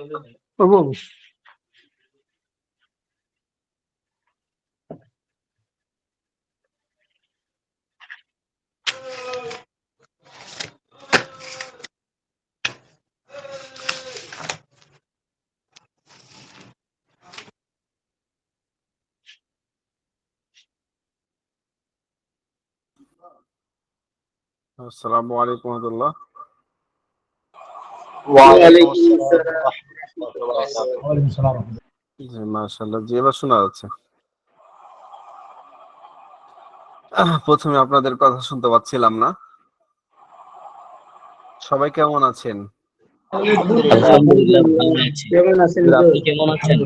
ওগো, আসসালামু আলাইকুম রহমতুল্লাহ। ওয়ালাইকুম আসসালাম ওয়া রাহমাতুল্লাহি ওয়া বারাকাতুহু। ওয়ালাইকুম সালাম। জি মাশাআল্লাহ, জি এবার শোনা যাচ্ছে। প্রথমে আপনাদের কথা শুনতে পাচ্ছিলাম না। সবাই কেমন আছেন? আলহামদুলিল্লাহ ভালো আছি। কেমন আছেন? আপনি কেমন আছেন?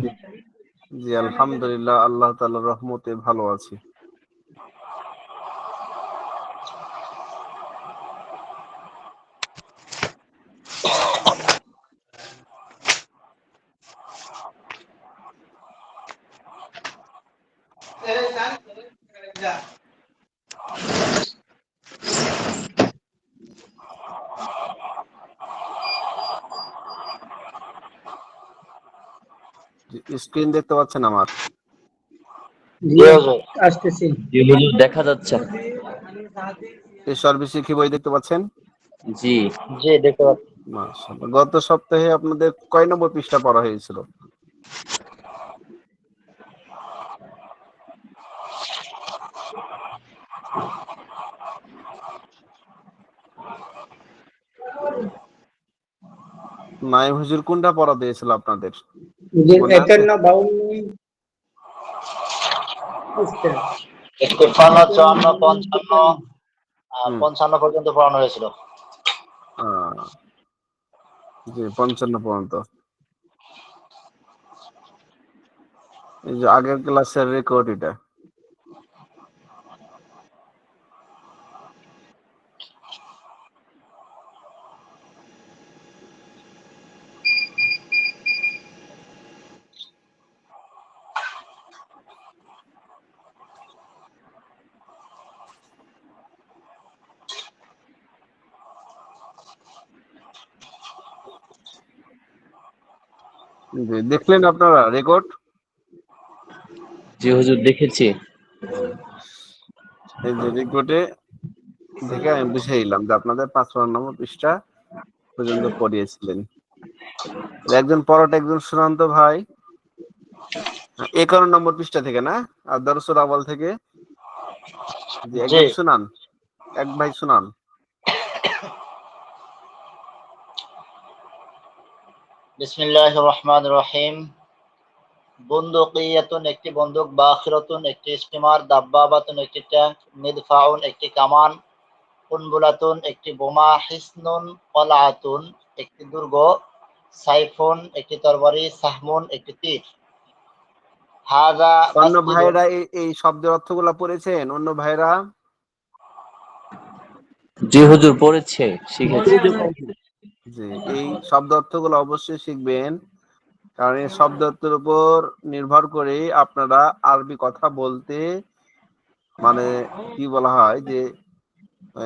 জি আলহামদুলিল্লাহ, আল্লাহ তাআলার রহমতে ভালো আছি। স্ক্রিন দেখতে পাচ্ছেন আমার? জি আসতেছি। জি হুজুর, দেখা যাচ্ছে। এই সার্ভিসে কি বই দেখতে পাচ্ছেন? জি জি দেখতে পাচ্ছি। মাশাআল্লাহ। গত সপ্তাহে আপনাদের কয় নম্বর পৃষ্ঠা পড়া হয়েছিল? নাইম হুজুর কোনটা পড়া দিয়েছিল আপনাদের? যে মনে আছে? 51 52 পৃষ্ঠা। 53, 54, হুম। 55 পর্যন্ত পড়ানো হয়েছিল। জি 55 পর্যন্ত। এই যে আগের ক্লাসের রেকর্ড এটা। জি দেখলেন আপনারা রেকর্ড? জি হুজুর, দেখেছি। এই যে রেকর্ডে দেখে আমি বুঝে নিলাম যে আপনাদের 55 নম্বর পৃষ্ঠা পর্যন্ত পড়িয়েছিলেন। একজন পড়াটা একজন সুনান্ত ভাই 51 নম্বর পৃষ্ঠা থেকে না, আর দরসুল আওয়াল থেকে। জি জি একজন শুনান, এক ভাই শুনান। বিসমিল্লাহির রহমানির রহিম। বুন্দুকিয়াতুন একটি বন্দুক, বাখিরাতুন একটি স্টিমার, দাব্বাবাতুন একটি ট্যাঙ্ক, মিদফাউন একটি কামান, কুনবুলাতুন একটি বোমা, হিসনুন কলআতুন একটি দুর্গ, সাইফুন একটি তরবারি, সাহমুন একটি তীর। হাযা অন্য মাসজিদুন। ভাইরা এই শব্দের অর্থগুলো পড়েছেন? অন্য ভাইরা? জি হুজুর, পড়েছে, শিখেছি। জি এই শব্দ অর্থগুলো অবশ্যই শিখবেন, কারণ এই শব্দ অর্থের উপর নির্ভর করে আপনারা আরবি কথা বলতে, মানে কি বলা হয় যে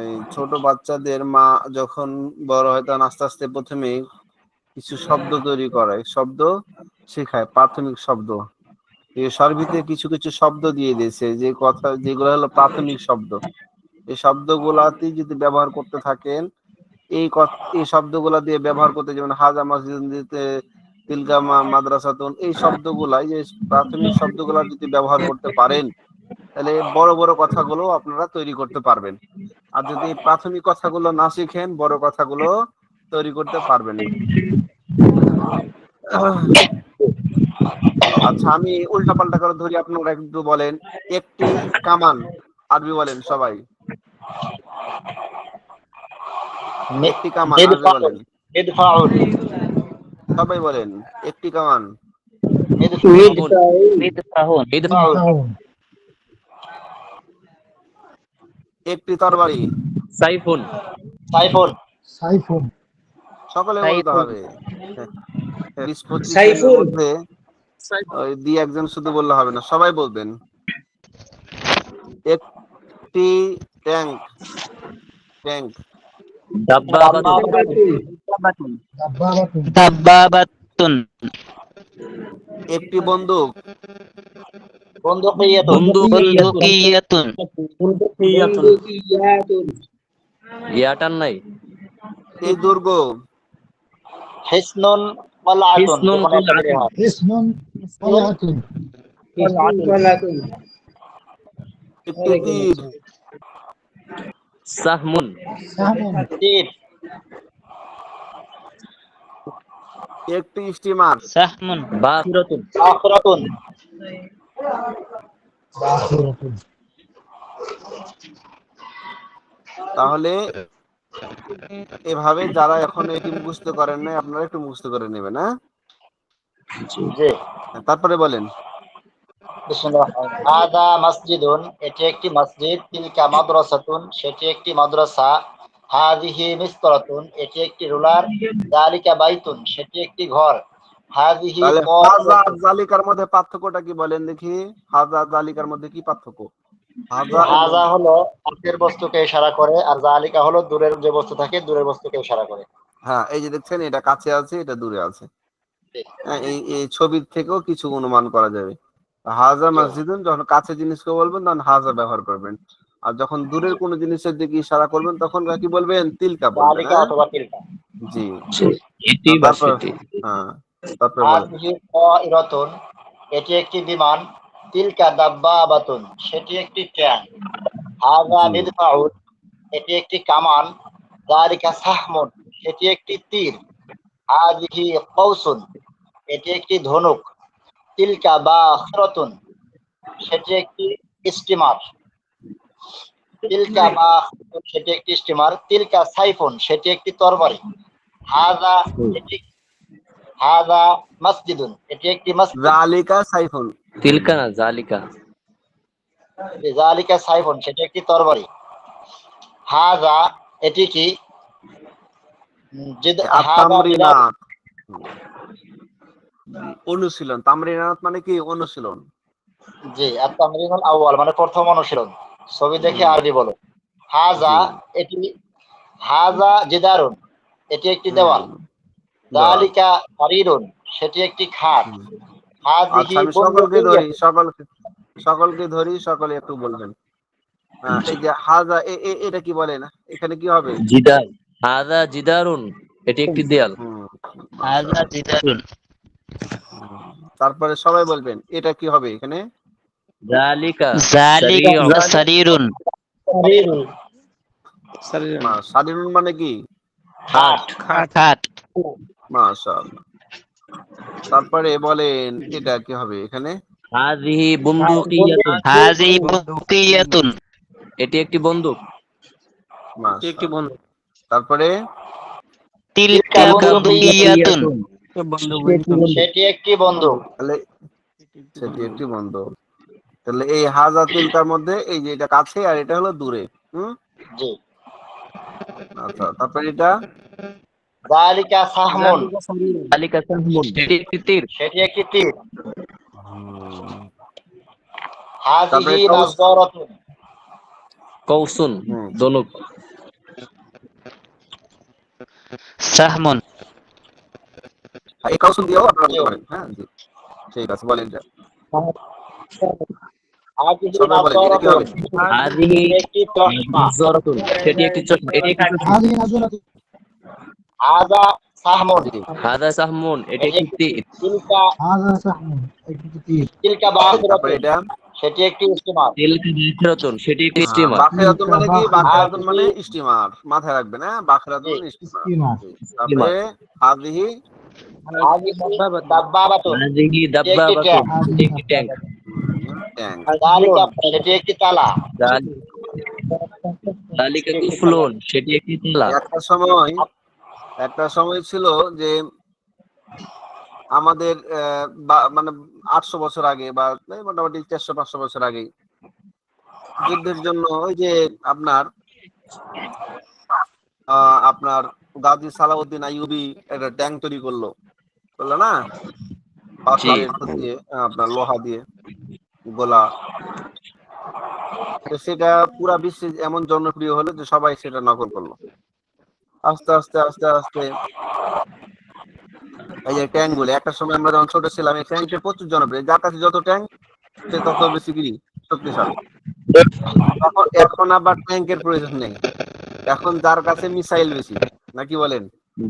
এই ছোট বাচ্চাদের মা যখন বড় হয় তখন আস্তে আস্তে প্রথমে কিছু শব্দ তৈরি করে, শব্দ শেখায়, প্রাথমিক শব্দ। এই সার্বিতে কিছু কিছু শব্দ দিয়ে দিয়েছে, যে কথা যেগুলো হলো প্রাথমিক শব্দ। এই শব্দগুলাতেই যদি ব্যবহার করতে থাকেন, এই শব্দগুলা দিয়ে ব্যবহার করতে, যেমন হাজা মসজিদ, তিলকা মাদ্রাসাতুন, এই শব্দগুলাই, যে প্রাথমিক শব্দগুলা যদি ব্যবহার করতে পারেন, তাহলে বড় বড় কথাগুলো আপনারা তৈরি করতে পারবেন। আর যদি প্রাথমিক কথাগুলো না শিখেন, বড় কথাগুলো তৈরি করতে পারবেন না। আচ্ছা আমি উল্টা পাল্টা করে ধরি, আপনারা একটু বলেন। একটি কামান আরবি বলেন সবাই। একটি কামান আরবি মিদফাউন বলেন মিদফাউন সবাই বলেন। একটি কামান। মিদফাউন মিদফাউন মিদফাউন একটি তরবারি। সাইফুন সাইফুন সাইফুন। সকলে বলতে সাইফুন হবে। 20-25 জনের সাইফুল। মধ্যে ওই দুই একজন শুধু বললে হবে না, সবাই বলবেন। একটি ট্যাঙ্ক। ট্যাঙ্ক। দাব্বাবাতুন দাব্বাবাতুন। দাব্বাবাতুন একটি বন্দুক। বন্দুকিয়াতুন বন্দুকিয়াতুন। বন্দুকিয়াতুন। ইয়াটার নাই। এই দুর্গ। হিসনুন কলআতুন হিসনুন যেখানে একটা কলআতুন। হয়। ইসমুন কলাতুন। ইসমুন কলাতুন। একটি তীর। সাহমুন। সাহমুন। তীর একটি স্টিমার। সাহমুন। বাখিরাতুন। আখিরাতুন বাখিরাতুন। তাহলে এভাবে যারা এখন এটি মুখস্থ করেন নাই আপনারা একটু মুখস্থ করে নেবেন, হ্যাঁ? জি। তারপরে বলেন। হাদা মসজিদুন এটি একটি মসজিদ, তিলকা মাদ্রাসাতুন সেটি একটি মাদ্রাসা, হাযিহি মিসরাতুন এটি একটি রুলার, যালিকা বাইতুন সেটি একটি ঘর, হাযিহি তাহলে হাজা আর কারাতুন। জালিকার মধ্যে পার্থক্যটা কি বলেন দেখি? হাজা আর জালিকার মধ্যে কি পার্থক্য? হাজা হাযা হলো কাছের বস্তুকে ইশারা করে, আর যালিকা হলো দূরের যে বস্তু থাকে দূরের বস্তুকে ইশারা করে। হ্যাঁ, এই যে দেখছেন এটা কাছে আছে এটা দূরে আছে। হ্যাঁ, এই ছবির থেকেও কিছু অনুমান করা যাবে। হাজা মসজিদুন যখন কাছে জিনিসকে বলবেন তখন হাজা ব্যবহার করবেন, আর যখন দূরের কোনো জিনিসের দিকে ইশারা করবেন তখন কি বলবেন? তিলকা বলবেন, যালিকা হ্যাঁ? অথবা তিলকা। জি। এটি বা তারপর সেটি। হ্যাঁ, তারপরে বলেন। হাযিহি তায়রাতুন এটি একটি বিমান, তিলকা দাব্বাবাতুন সেটি একটি ট্রেন, হাযা জি। মিদফাউন এটি একটি কামান, যালিকা সাহমুন সেটি একটি তীর, হাযিহি কওসুন এটি একটি ধনুক, তিলকা বাখিরাতুন সেটি একটি স্টিমার, তিলকা বাখিরাতুন সেটি একটি স্টিমার, তিলকা সাইফুন সেটি একটি তরবারি, হাযা এটি হাযা মসজিদুন এটি একটি মসজিদ, জালিকা সাইফুন। তিলকা না জালিকা। যালিকা সাইফুন সেটি একটি তরবারি, হাযা এটি কি হাযা জিদার তামরিনাত। অনুশীলন। তামরিনাত মানে কি? অনুশীলন। জি আত-তামরিনুল আউয়াল মানে প্রথম অনুশীলন। ছবি দেখে আরবি বলো। হাযা জি। এটি হাযা জিদারুন এটি একটি দেওয়াল, যালিকা সারিরুন সেটি একটি খাট, আচ্ছা, হাযিহি আমি সকলকে ধরি, বুনদুকিয়াতুন সকলকে ধরি, সকলে একটু বলবেন। এই যে হাজা এটা কি বলে না? এখানে কি হবে? জিদার। হাদা জিদারুন এটি একটি দেয়াল। হাযা জিদারুন। তারপরে সবাই বলবেন এটা কি হবে এখানে? জালিকা যালিকা সারিরুন। সারিরুন মানে কি? খাট। খাট। মাশাআল্লাহ। তারপরে বলেন এটা কি হবে এখানে? হাযিহি বুনদুকিয়াতুন হাযিহি বুনদুকিয়াতুন এটি একটি বন্দুক। মাশাআল্লাহ। তারপরে তিলকা বুনদুকিয়াতুন সেটি একটি বন্দুক। তাহলে সেটি একটি বন্দুক। তাহলে এই হাজা তিলকার মধ্যে এই যে এটা কাছে আর এটা হলো দূরে। জি। আচ্ছা, তারপরে এটা যালিকা সাহমুন জালিকা সাহমুন এটি একটি তীর। সেটি একটি তীর, তারপরে হাযিহি নাযরাতুন কওসুন ধনুক। সাহমুন। এই কাউসুন দিয়েও আপনারা বলতে পারেন। হ্যাঁ, জি, ঠিক আছে, বলেন এটা। হাযিহি সবাই বলেন এটা কি হবে? নাযরাতুন হাযিহি একটি চশমা, নাযরাতুন সেটি একটি চশমা। এটি একটি চশমা। হাযিহি নাযরাতুন। হাযা সাহমুন হাদা সাহমুন এটি একটি তীর। তিলকা হাযা সাহমুন। একটি তীর। তিলকা তারপরে বাখিরাতুন এটা সেটি একটি স্টিমার। তিলকা বাখিরাতুন সেটি একটি স্টিমার। বাখিরাতুন মানে কি? বাখিরাতুন মানে স্টিমার, মাথায় রাখবেন। হ্যাঁ, বাখিরাতুন জি। মানে স্টিমার। স্টিমার। তারপরে হাযিহি হাযিহি দাব্বাবাতুন হাযিহি একটি দাব্বাবাতুন ট্যাঙ্ক, এটি একটি ট্যাঙ্ক। ট্যাঙ্ক। যালিকা সেটি একটি তালা, জালিকা কুফলুন সেটি একটি তালা। একটা সময় ছিল যে আমাদের মানে 800 বছর আগে বা মোটামুটি 400-500 বছর আগে যুদ্ধের জন্য ওই যে আপনার গাজী সালাউদ্দিন আইয়ুবী একটা ট্যাঙ্ক তৈরি করলো না? পাথরের দিয়ে, আপনার লোহা দিয়ে গোলা। তো সেটা পুরা বিশ্বে এমন জনপ্রিয় হলো যে সবাই সেটা নকল করলো। আস্তে আস্তে আস্তে আস্তে এই যে ট্যাঙ্ক গুলো, একটা সময় আমরা যখন ছোট ছিলাম এই ট্যাঙ্কের প্রচুর জনপ্রিয়, যার কাছে যত ট্যাঙ্ক সে তত বেশি কি শক্তিশালী। এখন আবার ট্যাঙ্কের প্রয়োজন নেই, এখন যার কাছে মিসাইল বেশি, নাকি বলেন?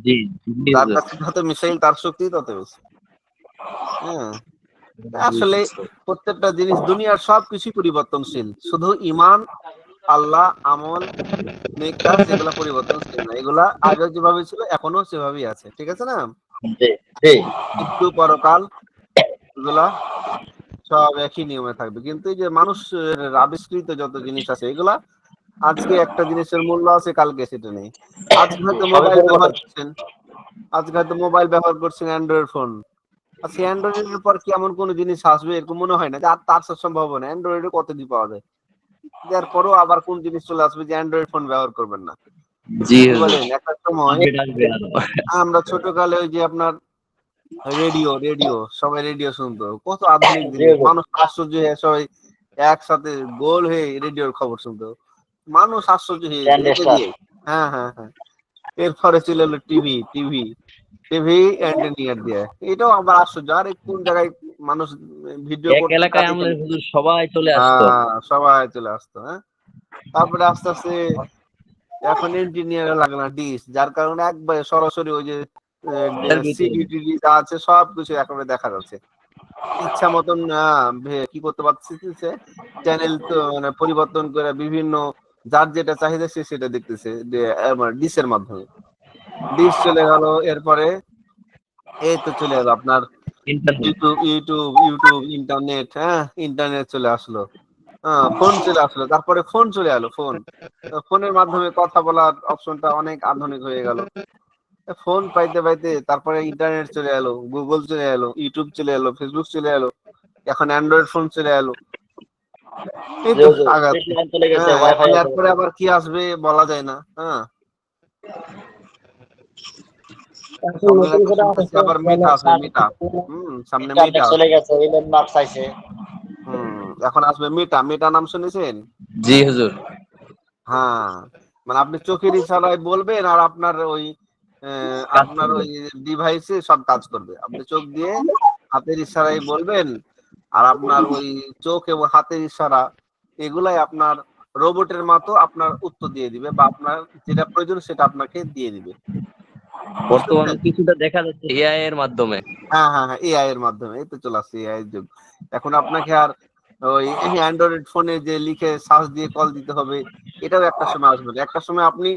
জি জি যার হুজুর। কাছে যত মিসাইল তার শক্তি তত বেশি। হ্যাঁ, আসলে প্রত্যেকটা জিনিস দুনিয়ার সবকিছু পরিবর্তনশীল, শুধু ঈমান, আল্লাহ, আমল, নেক কাজ এগুলা পরিবর্তনশীল না, এগুলা আগে যেভাবে ছিল এখনো সেভাবেই আছে, ঠিক আছে না? জি জি মৃত্যু, পরকাল এগুলা সব একই নিয়মে থাকবে, কিন্তু এই যে মানুষের আবিষ্কৃত যত জিনিস আছে এগুলা আজকে একটা জিনিসের মূল্য আছে, কালকে সেটা নেই। আজকে হয়তো সবই মোবাইল ব্যবহার পরিবর্তন। করছেন, আজকে হয়তো মোবাইল ব্যবহার করছেন অ্যান্ড্রয়েড ফোন, আচ্ছা অ্যান্ড্রয়েডের পর কি এমন কোনো জিনিস আসবে এরকম মনে হয় না, যে আর তার সম্ভব না, অ্যান্ড্রয়েডে কত দিয়ে পাওয়া যায়, এরপরও আবার কোন জিনিস চলে আসবে যে অ্যান্ড্রয়েড ফোন ব্যবহার করবেন না, জি কি হুজুর। বলেন? একটা সময় আপডেট আসবে আরো। আমরা ছোটকালে ওই যে আপনার রেডিও রেডিও সবাই রেডিও শুনতো, কত আধুনিক জি জিনিস, হুজুর। মানুষ আশ্চর্য হয়ে সবাই একসাথে গোল হয়ে রেডিওর খবর শুনতো, মানুষ আশ্চর্য হয়ে যেত এটা ট্রানজিস্টার। দিয়ে। হ্যাঁ হ্যাঁ হ্যাঁ, এরপরে চলে এলো টিভি, টিভি টিভি অ্যান্টেনিয়ার দিয়ে, এটাও আবার আশ্চর্য, আর কোন জায়গায় মানুষ ভিডিও এক করতে এলাকায় কাটে আমাদের হুজুর সবাই চলে আসতো। সবাই চলে আসতো। হ্যাঁ, তারপরে আস্তে আস্তে এখন ইঞ্জিনিয়ার লাগে না ডিশ, যার কারণে একবারে সরাসরি ওই যে এর ভিতরে সিডি টিডি যা আছে সবকিছু একেবারে দেখা যাচ্ছে, ইচ্ছা মতন কি করতে পারতেছে, চ্যানেল তো মানে পরিবর্তন করে বিভিন্ন যার যেটা চাহিদা সে সেটা দেখতেছে ডিশের মাধ্যমে। ডিশ চলে গেল, এরপরে এই তো চলে গেল আপনার ইন্টারনেট। ইউটিউব ইন্টারনেট, হ্যাঁ ইন্টারনেট চলে আসলো, ফোন চলে আসলো, তারপরে ফোন চলে এলো, ফোনের মাধ্যমে কথা বলার অপশনটা অনেক আধুনিক হয়ে গেল, ফোন পাইতে পাইতে তারপরে ইন্টারনেট চলে এলো, গুগল চলে এলো, ইউটিউব চলে এলো, ফেসবুক চলে এলো, এখন অ্যান্ড্রয়েড ফোন চলে এলো, এই জি তো হুজুর। স্ট্রিট আগাচ্ছে। লাইন চলে গেছে, হ্যাঁ, এখন ওয়াইফাই চলে এরপরে গেছে। আবার কি আসবে বলা যায় না। হ্যাঁ, সব মিলাতে শুনতেছি আবার মেটা আসবে, মেটা। সামনে মেটা ইন্টারনেট চলে আসবে। গেছে, ইলন মাস্ক চাইছে। এখন আসবে মেটা, মেটা নাম শুনেছেন? জি হুজুর। হ্যাঁ, মানে আপনি চোখের ইশারায় বলবেন আর আপনার ওই কাজ আপনার করবে। ওই ডিভাইসে সব কাজ করবে, আপনি চোখ দিয়ে হাতের ইশারায় বলবেন আর আপনার ওই চোখ এবং হাতের ইশারা এগুলাই আপনার রোবটের মতো আপনার উত্তর দিয়ে দিবে, বা আপনার যেটা প্রয়োজন সেটা আপনাকে দিয়ে দিবে, বুঝতে বর্তমানে পেরেছেন? কিছুটা দেখা যাচ্ছে এআই এর মাধ্যমে। হ্যাঁ হ্যাঁ হ্যাঁ, এআই এর মাধ্যমে, এই তো চলে আসছে এআই এর যুগ। এখন আপনাকে আর ওই অ্যান্ড্রয়েড ফোনে যে লিখে সার্চ দিয়ে কল দিতে হবে, এটাও একটা সময় আসবে, একটা সময় আপনি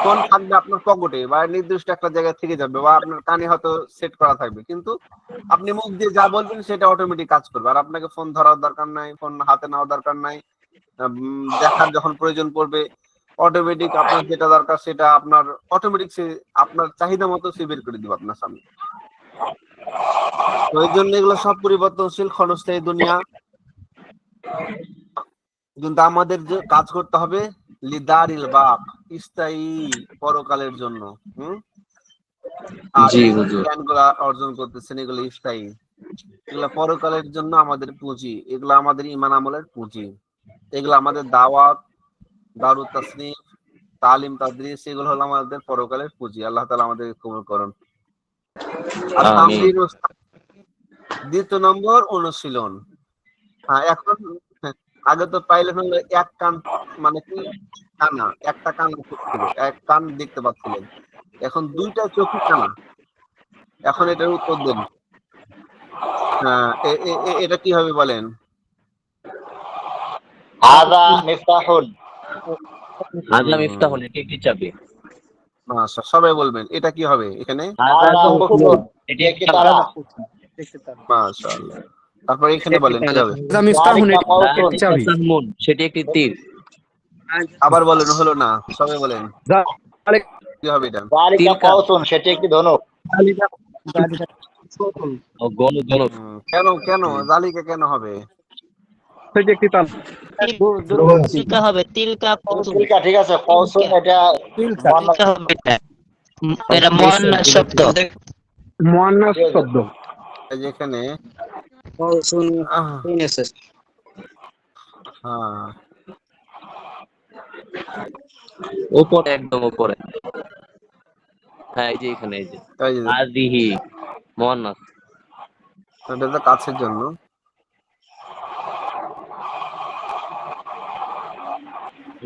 ফোন থাকবে আপনার পকেটে বা নির্দিষ্ট একটা জায়গায় থেকে যাবে, বা আপনার কানে হয়তো সেট করা থাকবে, কিন্তু আপনি মুখ দিয়ে যা বলবেন সেটা অটোমেটিক কাজ করবে, আর আপনাকে ফোন ধরার দরকার নাই, ফোন হাতে নেওয়ার দরকার নাই, দেখার যখন প্রয়োজন পড়বে অটোমেটিক আপনার যেটা দরকার সেটা আপনার অটোমেটিক সে আপনার চাহিদা মতো সে বের করে দিবে আপনার সামনে। তো এই জন্য এগুলো সব পরিবর্তনশীল, ক্ষণস্থায়ী দুনিয়া, কিন্তু আমাদের যে কাজ করতে হবে লিদারিল বাক, স্থায়ী পরকালের জন্য। আর জি এই যে হুজুর। জ্ঞানগুলা অর্জন করতেছেন এগুলো স্থায়ী, এগুলা পরকালের জন্য আমাদের পুঁজি, এগুলো আমাদের ঈমান আমলের পুঁজি, এগুলো আমাদের দাওয়াত, দারুত তাসনিফ, তালিম তাদরিস, এগুলো হলো আমাদের পরকালের পুঁজি। আল্লাহ তাআলা আমাদের কবুল করুন। আর আমিন। তামরিন দ্বিতীয় নম্বর অনুশীলন। এখন আগে তো পাইলেন হলো এক কান, মানে কি কানা, একটা কান ছিল, এক কান দেখতে পাচ্ছিলেন, এখন দুইটা চোখই কানা, এখন এটার উত্তর দেন। এটা কি হবে বলেন? হাযা মিফতাহুন। হাযা মিফতাহুন, এটি একটি চাবি। সবাই বলবেন এটা কি হবে এখানে? হাযা হাযা কুফলুন, কুফলুন, এটি এটি একটি একটি তালা। তালা। মাশাআল্লাহ। তারপরে এখানে বলেন কি হবে? যালিকা ফাওতুন, যালিকা সাহমুন, সেটি একটি তীর। আবার বলেন, হলো না, সবাই বলেন কি হবে এটা? যালিকা তিলকা। ফাওতুন, সেটি একটি ধনুক। ও গণক। কেন কেন জালিকা কেন হবে? তিলকা হবে, তিলকা কৌতুন। তিলকা, ঠিক আছে, ফাওতুন এটা মুয়ান্নাস। তিলকা হবে এটা। এটা মুয়ান্নাস শব্দ। মুয়ান্নাস শব্দ। এই যে এখানে হ্যাঁ, উপরে, একদম উপরে। হ্যাঁ এই যে এখানে এই যে এই যে হাযিহি মুয়ান্নাস। এটা তো কাছের জন্য।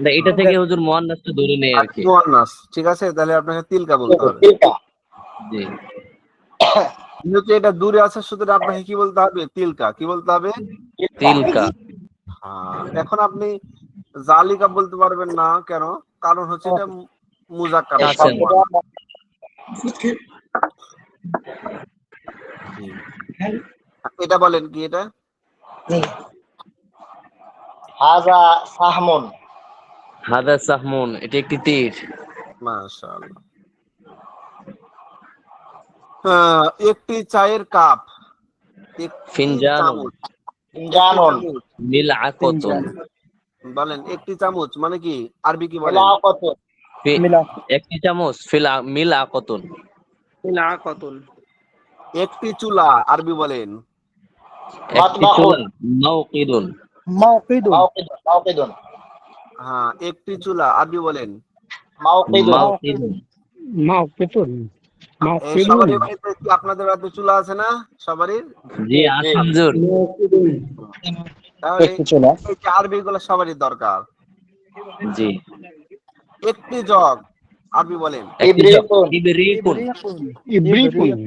না, এটা থেকে হুজুর মুয়ান্নাসটা ধরে নেই আর কি। মুয়ান্নাস, ঠিক আছে, তাহলে আপনাকে তিলকা বলতে হবে। তিলকা। জি যেহেতু এটা দূরে আছে, সুতরাং আপনাকে কি বলতে হবে? তিলকা। কি বলতে হবে? তিলকা। হ্যাঁ, এখন আপনি জালিকা বলতে পারবেন না, কেন? কারণ হচ্ছে এটা মুজাক্কার। এই আচ্ছা। শব্দটা এটা বলেন কি এটা? হাযা সাহমুন। হাদা সাহমুন, এটা একটি তীর। মাশাআল্লাহ। একটি চায়ের কাপ, একটি ফিনজানুন চামচ, ফিনজানুন। মিলআকাতুন। বলেন একটি চামচ মানে কি? আরবি কি বলেন? মিলাকাতুন। একটি চামচ মিলআকাতুন। একটি চুলা, আরবি বলেন? একটি চুলা মাওকিদুন। মাওকিদুন। হ্যাঁ, একটি চুলা, আরবি বলেন? মাওকিদুন। সবারই বাড়িতে কি, আপনাদের বাড়িতে চুলা আছে না সবারই? জি আছে হুজুর। তাহলে এই যে আরবি গুলো সবারই দরকার। জি একটি জগ, আরবি বলেন? ইবরিকুন।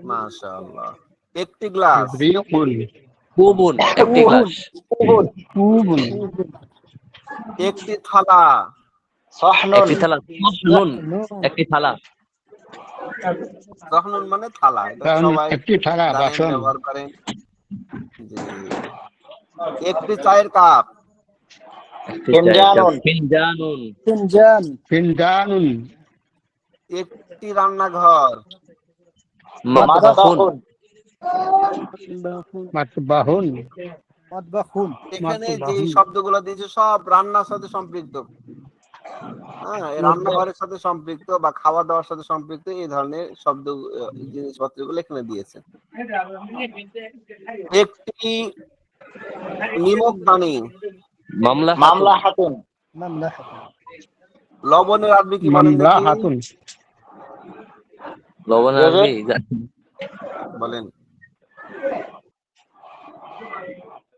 মাশাআল্লাহ। একটি গ্লাস, কুবুন, একটি গ্লাস। একটি থালা, সাহনুন। একটি থালা। সাহনুন, একটি থালা। তখন মানে থালা, এটা সবাই জানেন, ব্যবহার করেন। জি। একটি চায়ের কাপ, একটি চায়ের কাপ। ফিনজানুন। একটি রান্নাঘর, মাতবাহুন। এখানে যে শব্দগুলো দিয়েছে সব রান্নার সাথে সম্পৃক্ত। হ্যাঁ, এই রান্নাঘরের সাথে সম্পৃক্ত বা খাওয়া দাওয়ার সাথে সম্পৃক্ত এই ধরনের শব্দ, জিনিসপত্রগুলো এখানে দিয়েছে। একটি নিমকদানি, মামলাহাতুন। লবণের আরবি কি বলেন দেখি? লবণ আরবি বলেন।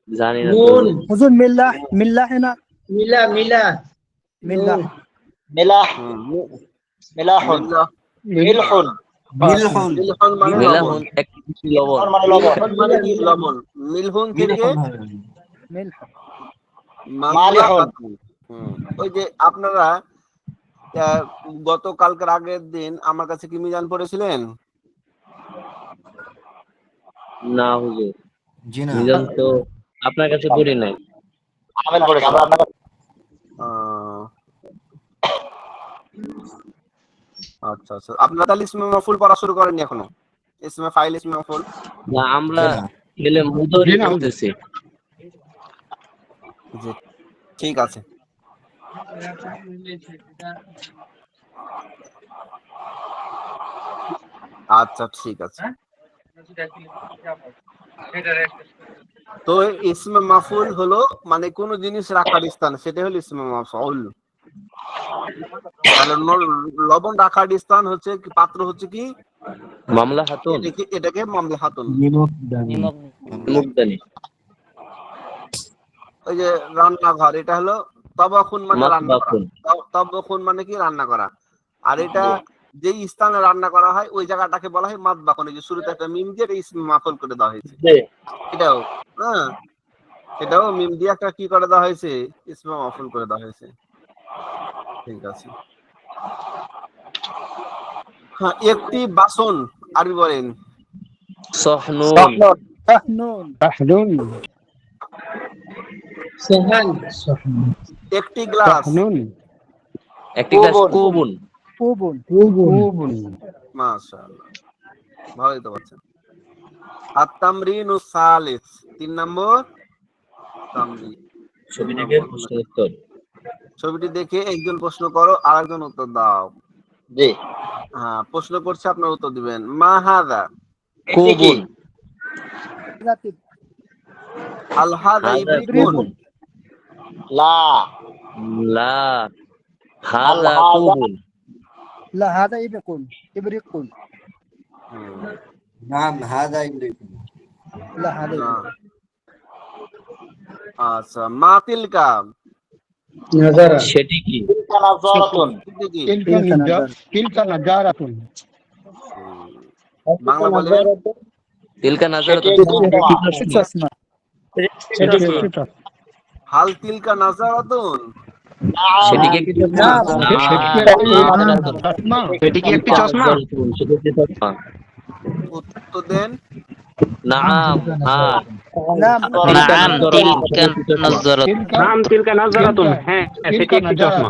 জানি না হুজুর মিল্লাহ না মিলাহ। মিলাহুন। মিলহুন। মিলহুন মানে লবণ। মিলাহুন, একটি লবণ। মিলহুন মানে কি? লবণ। মিলহুন থেকে মামলাহাতুন। ওই যে আপনারা গতকালকের আগের দিন আমার কাছে কি মিজান পড়েছিলেন? না হুজুর, মিজান তো আপনার কাছে পড়ি নাই। আমেল পড়েছি আমরা আপনার আচ্ছা আচ্ছা, আপনারা তাহলে ইসমে মাফউল পড়া শুরু করেননি এখনো? ইসমে ফাইল, ইসমে মাফউল? না, আমরা গেলে মুদরি করতেছি। জি, ঠিক আছে। আচ্ছা ঠিক আছে। তো ইসমে মাফউল হলো মানে কোন জিনিস রাখার স্থান, সেটা হলো ইসমে মাফউল। তাহলে লবণ রাখার স্থান হচ্ছে কি, পাত্র হচ্ছে কি? মামলাহাতুন। এটাকে মামলাহাতুন। মুকদানি। ওই যে রান্নাঘর, এটা হলো তাবাখুন মানে রান্না করা। মাতবাখুন। তাবাখুন মানে কি? রান্না করা। আর এটা যে স্থানে রান্না করা হয় ওই জায়গাটাকে বলা হয় মাতবাখুন। এই যে শুরুতে একটা মিম দিয়ে এটা ইসমে মাফউল করে দেওয়া হয়েছে। এটাও হ্যাঁ, এটাও মিম দিয়ে একটা কি করে দেওয়া হয়েছে? ইসমে মাফউল করে দেওয়া হয়েছে। ঠিক আছে। হ্যাঁ, একটি বাসন, আরবি বলেন? সাহনুন। একটি গ্লাস, একটি গ্লাস। কুবুন। মাশাআল্লাহ, ভালোই তো পাচ্ছেন। আত-তামরিনুস সালিস, 3 নম্বর তামরিন। ছবিটি দেখে একজন প্রশ্ন করো, আরেকজন উত্তর দাও। জি। হ্যাঁ, প্রশ্ন করছে, আপনার উত্তর দিবেন। মা হাযা? কুবুন। আল হাযা ইবরিকুন? লা। লা। হাযা কুবুন। لا هذا إبريق إبريق হুম, نعم هذا إبريق لا هذا না। إبريق আচ্ছা, মা তিলকা সেটি কি? তিলকা নাজারাতুন সেটি কি? تلك نجارة হুম, বাংলা বলেন। তিলকা নাজারাতুন সেটি সেটি কি চশমা? সেটি একটি চশমা হাল তিলকা নাজারাতুন, সেটি কি একটি চশমা? সেটি কি একটি চশমা সেটি একটি চশমা। উত্তর দেন। নাম, হ্যাঁ। নাম নাম তিলকা নজরত নাম তিলকা নাজারাতুন, হ্যাঁ সেটি একটি চশমা।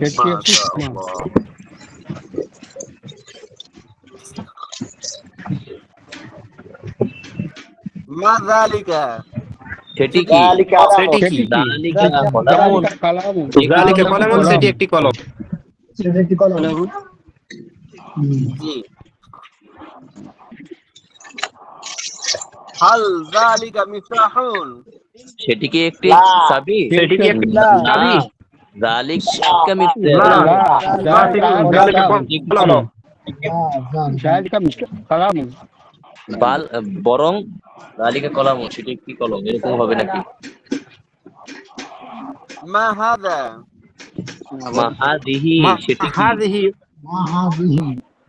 মাশাআল্লাহ। মা যালিকা, সেটি কি? যালিকা সেটি কি? যালিকা কলামুন। যালিকা কলামুন, সেটি একটি কলম। জি। হাল যালিকা মিফতাহুন, সেটি কি একটি লা। চাবি? সেটি কি একটি লা। চাবি? যালিকা মিফতাহ। লা, যালিকা কলম। বরং যালিকা কলামুন, সেটি একটি কলম, এরকম হবে নাকি? মা হাদা, মা হাযিহি, সেটি কি? হাযিহি,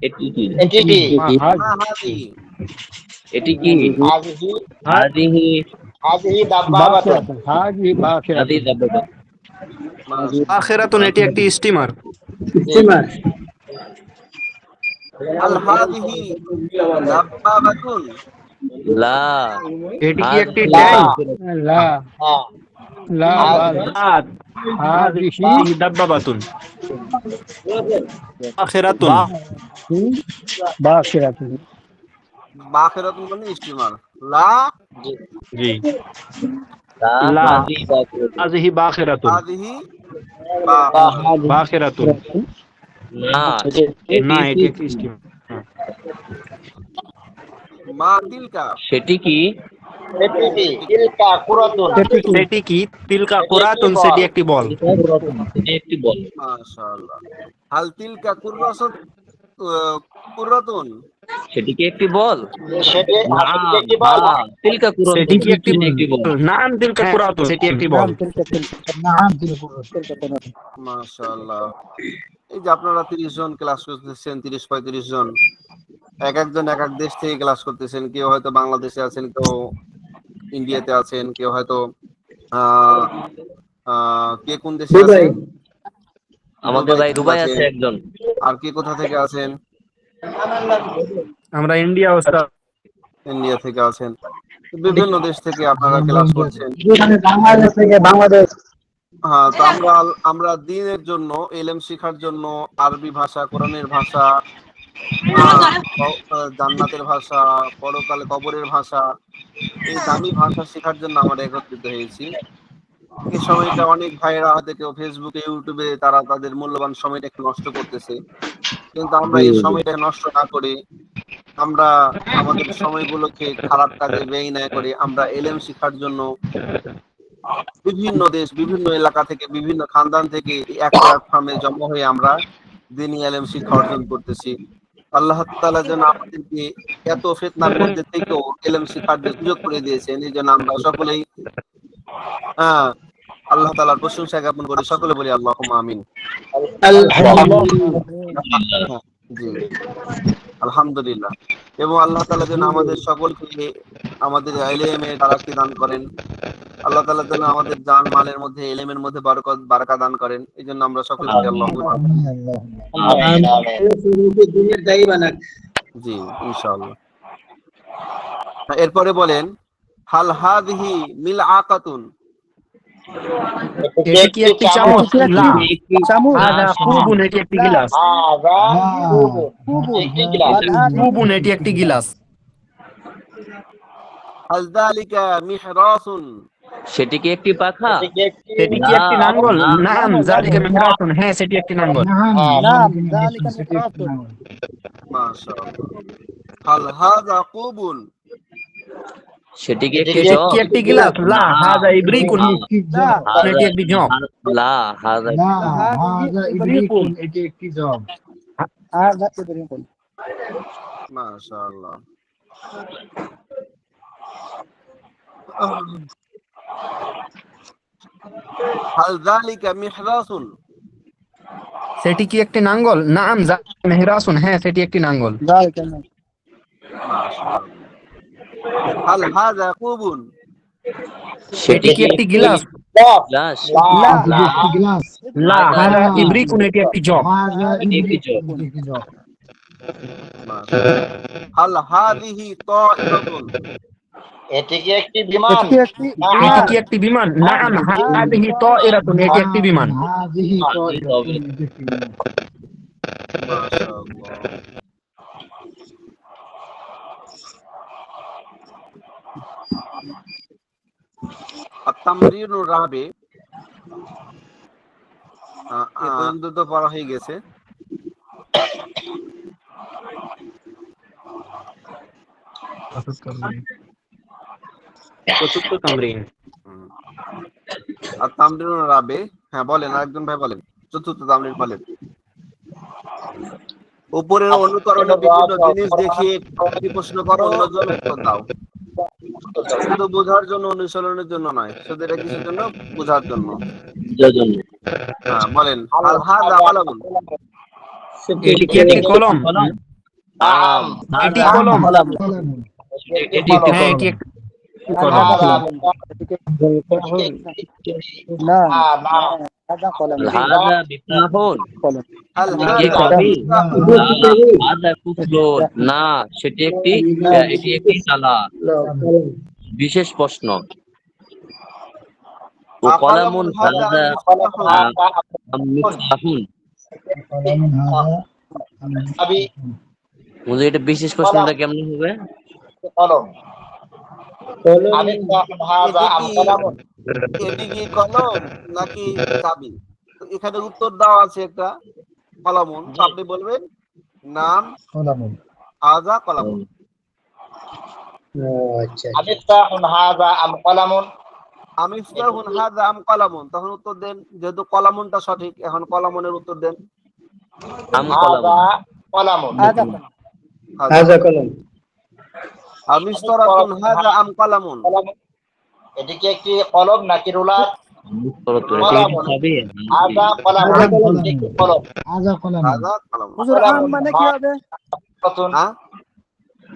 এটি কি? এটি কি মা হাদি, এটি কি? হাযিহি হাযিহি হাযিহি দাব্বাবাতুন হাযিহি দাব্বাতুন। আখিরাতুন, এটি একটি স্টিমার। আল হাদিহি দাব্বাবাতুন, লা। এটি কি একটি লা। ট্যাঙ্ক? হ্যাঁ হাযিহি দাব্বাবাতুন। আখিরাতুন, বাখিরাতুন মানে স্টিমার। লা জি। লা লা। হাযিহি দাব্বাতুন। হাযিহি বাখিরাতুন, হাদিহি বাখিরাতুন। না, না, এটি একটি স্টিমার। মা তিলকা, সেটি কি? এটি কি তিলকা কুরাতুন সেটি কি? তিলকা কুরাতুন, সেটি একটি বল। সেটি একটি বল। মাশাআল্লাহ। হাল তিলকা কুরাতুন, সেটি কি একটি বল? সেটি না, একটি বল না, তিলকা কুরাতুন, সেটি কি একটি বল। নাম তিলকা কুরাতুন, সেটি একটি বল। মাশাআল্লাহ। এই যে আপনারা 30 জন ক্লাস করতেছেন, 30-35 জন, এক একজন এক এক দেশ থেকে ক্লাস করতেছেন। কেউ হয়তো বাংলাদেশে আছেন, কেউ ইন্ডিয়াতে আছেন, কেউ হয়তো আহ কে কোন দেশে আছেন? আমাদের ভাই দুবাই আছে একজন। আর কে কোথা থেকে আছেন? আমরা ইন্ডিয়া ওস্তাদ। ইন্ডিয়া থেকে আছেন। বিভিন্ন দেশ থেকে আপনারা ক্লাস করছেন। বাংলাদেশ হ্যাঁ, তো আমরা দ্বীনের জন্য, ইলম শিখার জন্য আরবি ভাষা, কোরআনের ভাষা, জান্নাতের ভাষা, পরকালে কবরের ভাষা, এই দামি ভাষা শেখার জন্য আমরা একত্রিত হয়েছি। এই সময়টা অনেক ভাইয়েরা হয়তো কেউ ফেসবুকে, ইউটিউবে তারা তাদের মূল্যবান সময়টা একটু নষ্ট করতেছে, কিন্তু আমরা এই সময়টা নষ্ট না করে, আমরা আমাদের সময়গুলোকে খারাপ কাজে ব্যয় না করে, আমরা ইলম শিখার জন্য বিভিন্ন দেশ, বিভিন্ন এলাকা থেকে, বিভিন্ন খানদান থেকে এক প্ল্যাটফর্মে জমা হয়ে আমরা দ্বীনি ইলম শিক্ষা অর্জন করতেছি। আল্লাহ তাআলা যেন আমাদেরকে এত ফিতনার মধ্যে থেকেও ইলম শিখার সুযোগ করে দিয়েছেন, এই জন্য আমরা সকলেই আল্লাহ তাআলার প্রশংসা জ্ঞাপন করি। সকলে বলি আল্লাহুম্মা আমিন। জি, আলহামদুলিল্লাহ। এবং আল্লাহ তাআলা যেন আমাদের সকলকে আমাদের ইলমে তারাক্কি দান করেন। আল্লাহ তাআলা যেন আমাদের জান মালের মধ্যে, ইলমের মধ্যে বারাকা দান করেন। এই জন্য আমরা সকলে বলি আল্লাহুম্মা আমিন। জি, ইনশাআল্লাহ। এরপরে বলেন, হাল হাযিহি মিলআকাতুন, এটি কি একটি চামচ? না। চামচ হাযা কুবুন, এটি একটি গিলাস। একটি গ্লাস কুবুন, এটি একটি গিলাস। হাল যালিকা মিহরাসুন, সেটি কি একটি পাখা? সেটি কি একটি নাঙ্গল? নাম যালিকা মিহরাতুন, হ্যাঁ সেটি একটি নাঙ্গল। নাম যালিকা মিহরাতুন মাশাআল্লাহ। হাল হাযা কুবুন, সেটি কি একটি এটি জব? কি একটি গিলাস? লা হাযা ইবরিকুন, এটি একটি জগ। লা হাযা هذا إبريق هذا إبريق মাশাআল্লাহ। হাল যালিকা মিহরাসুন, সেটি কি একটি নাঙ্গল? নাম মেহরাসুন, হ্যাঁ সেটি একটি নাঙ্গল। ذلك الماء মাশাআল্লাহ। হাল হাযা কুবুন, সেটি কি একটি গিলাস? গ্লাস? লা لا হাযা ইবরিকুন, এটি একটি জগ। এটি একটি জব। মাশাআল্লাহ। হাল হাযিহি তায়রাতুন, এটি কি একটি বিমান? এটি একটি এটি কি একটি বিমান? নাম হাযিহি তায়রাতুন, এটি একটি বিমান। মাশাআল্লাহ। আত-তামরিনুর রাবি, এ পর্যন্ত তো পড়া হয়ে গেছে। চতুর্থ তামরিন। আত-তামরিনুর রাবি, হ্যাঁ বলেন, আরেকজন ভাই বলেন, চতুর্থ তামরিন বলেন। উপরের অনুকরণে বিভিন্ন জিনিস দেখিয়ে একটি প্রশ্ন করো, অন্যজন উত্তর দাও। শুধু বোঝার জন্য, অনুশীলনের জন্য নয়, শুধু এটা কিসের জন্য? বোঝার জন্য। যার জন্য। হ্যাঁ বলেন। আল হাযা কলামুন, এটি কি একটি কলম? নাম এটি কলম। এটি একটি হ্যাঁ এটি একটি কলম। لا هذا قلم হাযা বিফতাহুন, আল এটি হাযা কি চাবি? মিফতাহুন, লা হাযা কুফলুন, না সেটি একটি এটি একটি তালা। বিশেষ প্রশ্ন। ও কলামুন হাযা হাযা মিফতাহুন, মিফতাহুন, চাবি বুঝলি এটা বিশেষ প্রশ্নটা কেমন হবে? কলম। আমিফতাহুন হাযা আম কলামুন, এটি কি কলম নাকি চাবি? তো এখানে উত্তর দেওয়া আছে একটা, কলামুন। তো আপনি বলবেন নাম হাযা কলামুন। আমিফতাহুন হাযা আম কলামুন, আমিফতাহুন হাযা আম কলামুন, তখন উত্তর দেন, যেহেতু কলামুনটা সঠিক, এখন কলামুনের উত্তর দেন। আম হাযা কলামুন, কলামুন, هذا قلم আমিফতারাতুন হাযা আম কলামুন, কলামুন। এটি কি একটি কলম নাকি রুলার? এটি একটি চাবি। হাযা কলামুন, এটি একটি কলম। হাযা কলামুন। হুজুর আম মানে কি হবে? কলামুন হ্যাঁ,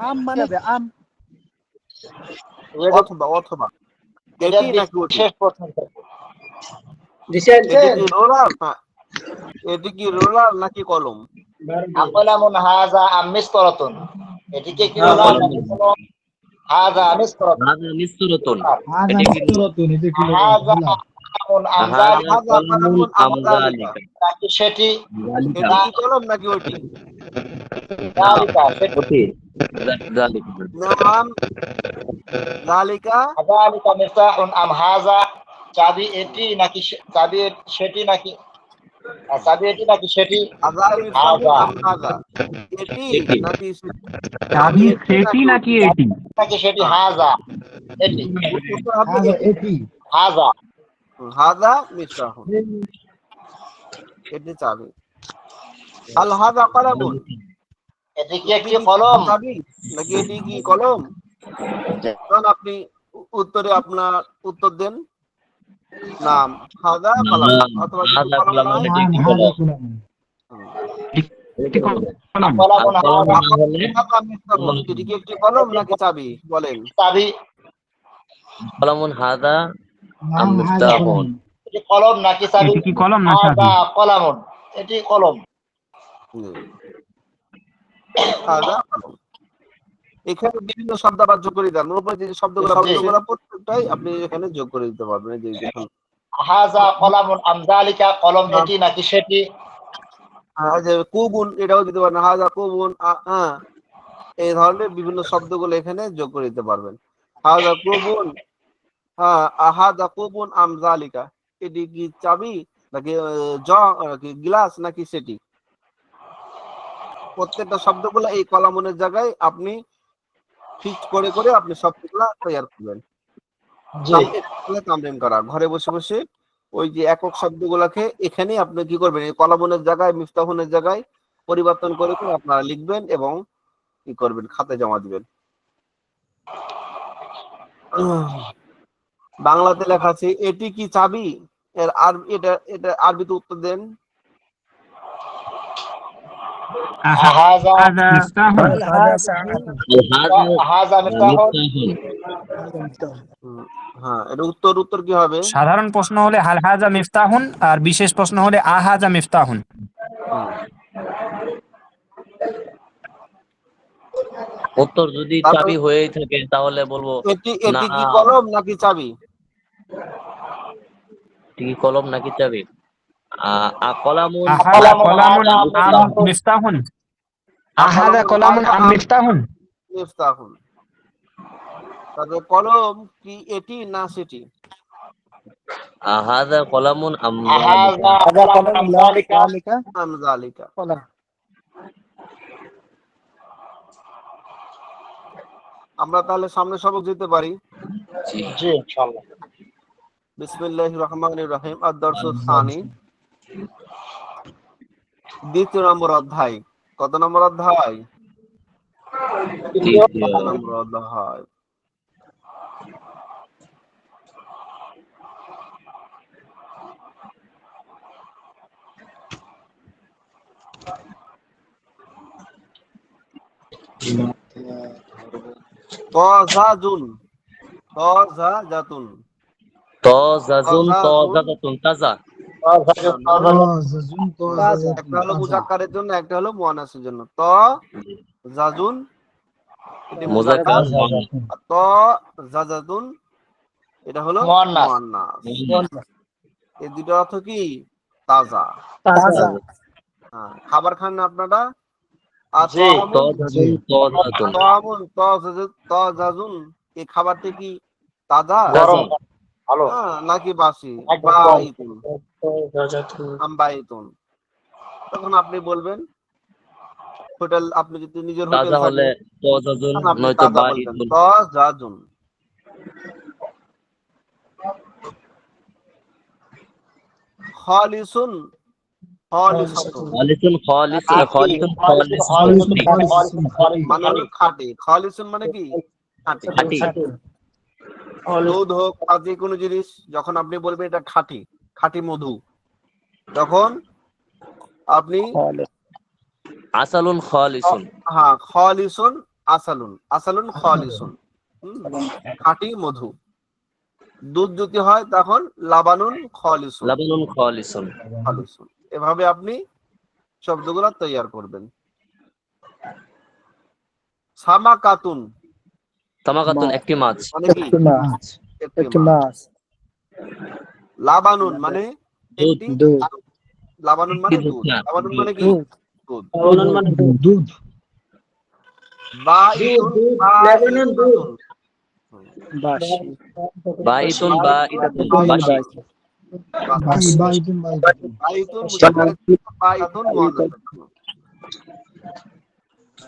আম মানে হবে আম অথবা এটা এটি নাকি ওটি? বিশেষ প্রশ্ন। এটি কি রোলার? হ্যাঁ, এটি কি রোলার নাকি কলম? আকলামুন হাযা আম মিসতারাতুন, এটি কি একটি রুলার নাকি কলম? হাযা মিসতারাতুন, হাযা মিসরাতুন, এটি কি হাযা কলামুন আম হাযা যালিকা, কলামুন আম যালিকা, নাকি সেটি? এটি কি কলম নাকি ওটি? যালিকা সেটি। ওটি যালিকা, নাম যালিকা, যালিকা মিফতাহুন আম হাযা, চাবি এটি নাকি চাবি সেটি নাকি চাবি এটি নাকি সেটি? হাযা মিফতাহুন আম হাযা, এটি এটি। নাকি সেটি? চাবি সেটি নাকি এটি? নাকি সেটি? হাযা এটি, উত্তর হবে এটি। হাযা। হাযা মিফতাহুন, এটি চাবি। আল হাযা কলামুন, এটি কি একটি কলম? চাবি নাকি এটি কি কলম? তখন আপনি উত্তরে আপনার উত্তর দেন নাম হাযা কলামুন, অথবা যদি হাযা কলম কলামুন, নয়, এটি একটি কলম। একটি কলম। কলামুন কলম হাযা না হলে হাযা মিফতাহুন, এটি কি একটি কলম নাকি চাবি? বলেন। চাবি। কলামুন হাযা আম মিফতাহুন, এটি কলম নাকি চাবি? এটি কি কলম না চাবি? হাযা কলামুন, এটি কলম। হাযা কলম। এখানে বিভিন্ন শব্দ আবার যোগ করে দেন, উপরে যে শব্দগুলো প্রত্যেকটাই আপনি এখানে যোগ করে দিতে পারবেন। এই যে দেখুন, হাযা কলামুন আম যালিকা, কলম এটি নাকি সেটি? যে কুবুন, এটাও দিতে পারেন, হাযা কুবুন। এই ধরনের বিভিন্ন শব্দগুলো এখানে যোগ করে দিতে পারবেন। হাযা কুবুন, হাযা কুবুন আম যালিকা, এটি কি চাবি নাকি গ্লাস নাকি সেটি? প্রত্যেকটা শব্দগুলো এই কলামনের জায়গায় আপনি ফিক্স করে করে আপনি সবগুলা তৈরি করবেন। জি তামরিন করা ঘরে বসে বসে ওই যে একক শব্দগুলোকে এখানে আপনি কি করবেন, এই কলামনের জায়গায় মিফতাহুনের জায়গায় পরিবর্তন করে করে আপনারা লিখবেন এবং কি করবেন, খাতায় জমা দিবেন। বাংলাতে লেখা আছে এটি কি চাবি, এর এটা আরবিতে উত্তর দেন। হাযা هذا مفتاح হাযা মিফতাহুন হ্যাঁ, এটা উত্তর কি হবে? সাধারণ প্রশ্ন হলে হাল হাজা মিফতাহুন, আর বিশেষ প্রশ্ন হলে আহাজা মিফতাহুন। হুম। উত্তর যদি তারপর চাবি হয়েই থাকে তাহলে বলবো এটি না কি কলম নাকি চাবি? এটি কি কলম নাকি চাবি? কলামুন আহাদা কলামুন আম মিফতাহুন, আহাদা কলামুন আম মিফতাহুন। মিফতাহুন। তাহলে কলম কি এটি না সেটি? হাযা কলামুন হাযা কলামুন যালিকা আম যালিকা। কলম। আমরা তাহলে সামনে সবক যেতে পারি। জি ইনশাআল্লাহ। বিসমিল্লাহির রহমানির রহিম। আদ-দারসুস সানি, দ্বিতীয় নম্বর অধ্যায়। কত নম্বর অধ্যায়? তৃতীয়। নম্বর অধ্যায়। তাজাজুন তাজাজাতুন তাজাজুন তাজাজাতুন তাজা। একটা হলো মুজাক্কারের জন্য, একটা হলো মুয়ান্নাসের জন্য। তাজাজুন এটা মুজাক্কার, মুযাক্কার আর তাজাজাতুন এটা হলো মুয়ান্নাস। মুয়ান্নাস। এই দুটো অর্থ কি? তাজা। তাজা। হ্যাঁ, খাবার খান না আপনারা? আর জি তাজাতুন তাজাজুন এই খাবারটি কি তাজা গরম ভালো নাকি বাসি? বাইতুন। তখন আপনি বলবেন হোটেল, আপনি যদি নিজের হোটেল তাজা থাকে হলে তাজাজুন আপনি নয়তো তাজা বলবেন, বাইতুন। তাজাজুন। খালিসুন খালিসাতুন খালিসুন মানে হলো খাঁটি। খালিসুন মানে কি? খাঁটি। খাঁটি। দুধ হোক বা যে কোনো জিনিস যখন আপনি বলবেন এটা খাঁটি, খাঁটি মধু, তখন আপনি আসালুন খালিসুন। হ্যাঁ, খালিসুন আসালুন খালিসুন, খাঁটি মধু। দুধ যদি হয় তখন লাবানুন খালিসুন। লাবানুন খালিসুন। এভাবে আপনি শব্দগুলো তৈরি করবেন। সামাকাতুন তামাকাতুন একটি মাছ। মানে কি? একটি মাছ। লাবানুন মানে একটি দুধ। লাবানুন মানে দুধ। লাবানুন মানে কি? দুধ। বাইতুন বাইতুন বাসি। বাইতুন বাইতুন বাসি। বাইতুন মুজাক্কারের জন্য, বাইতুন মুয়ান্নাসের জন্য।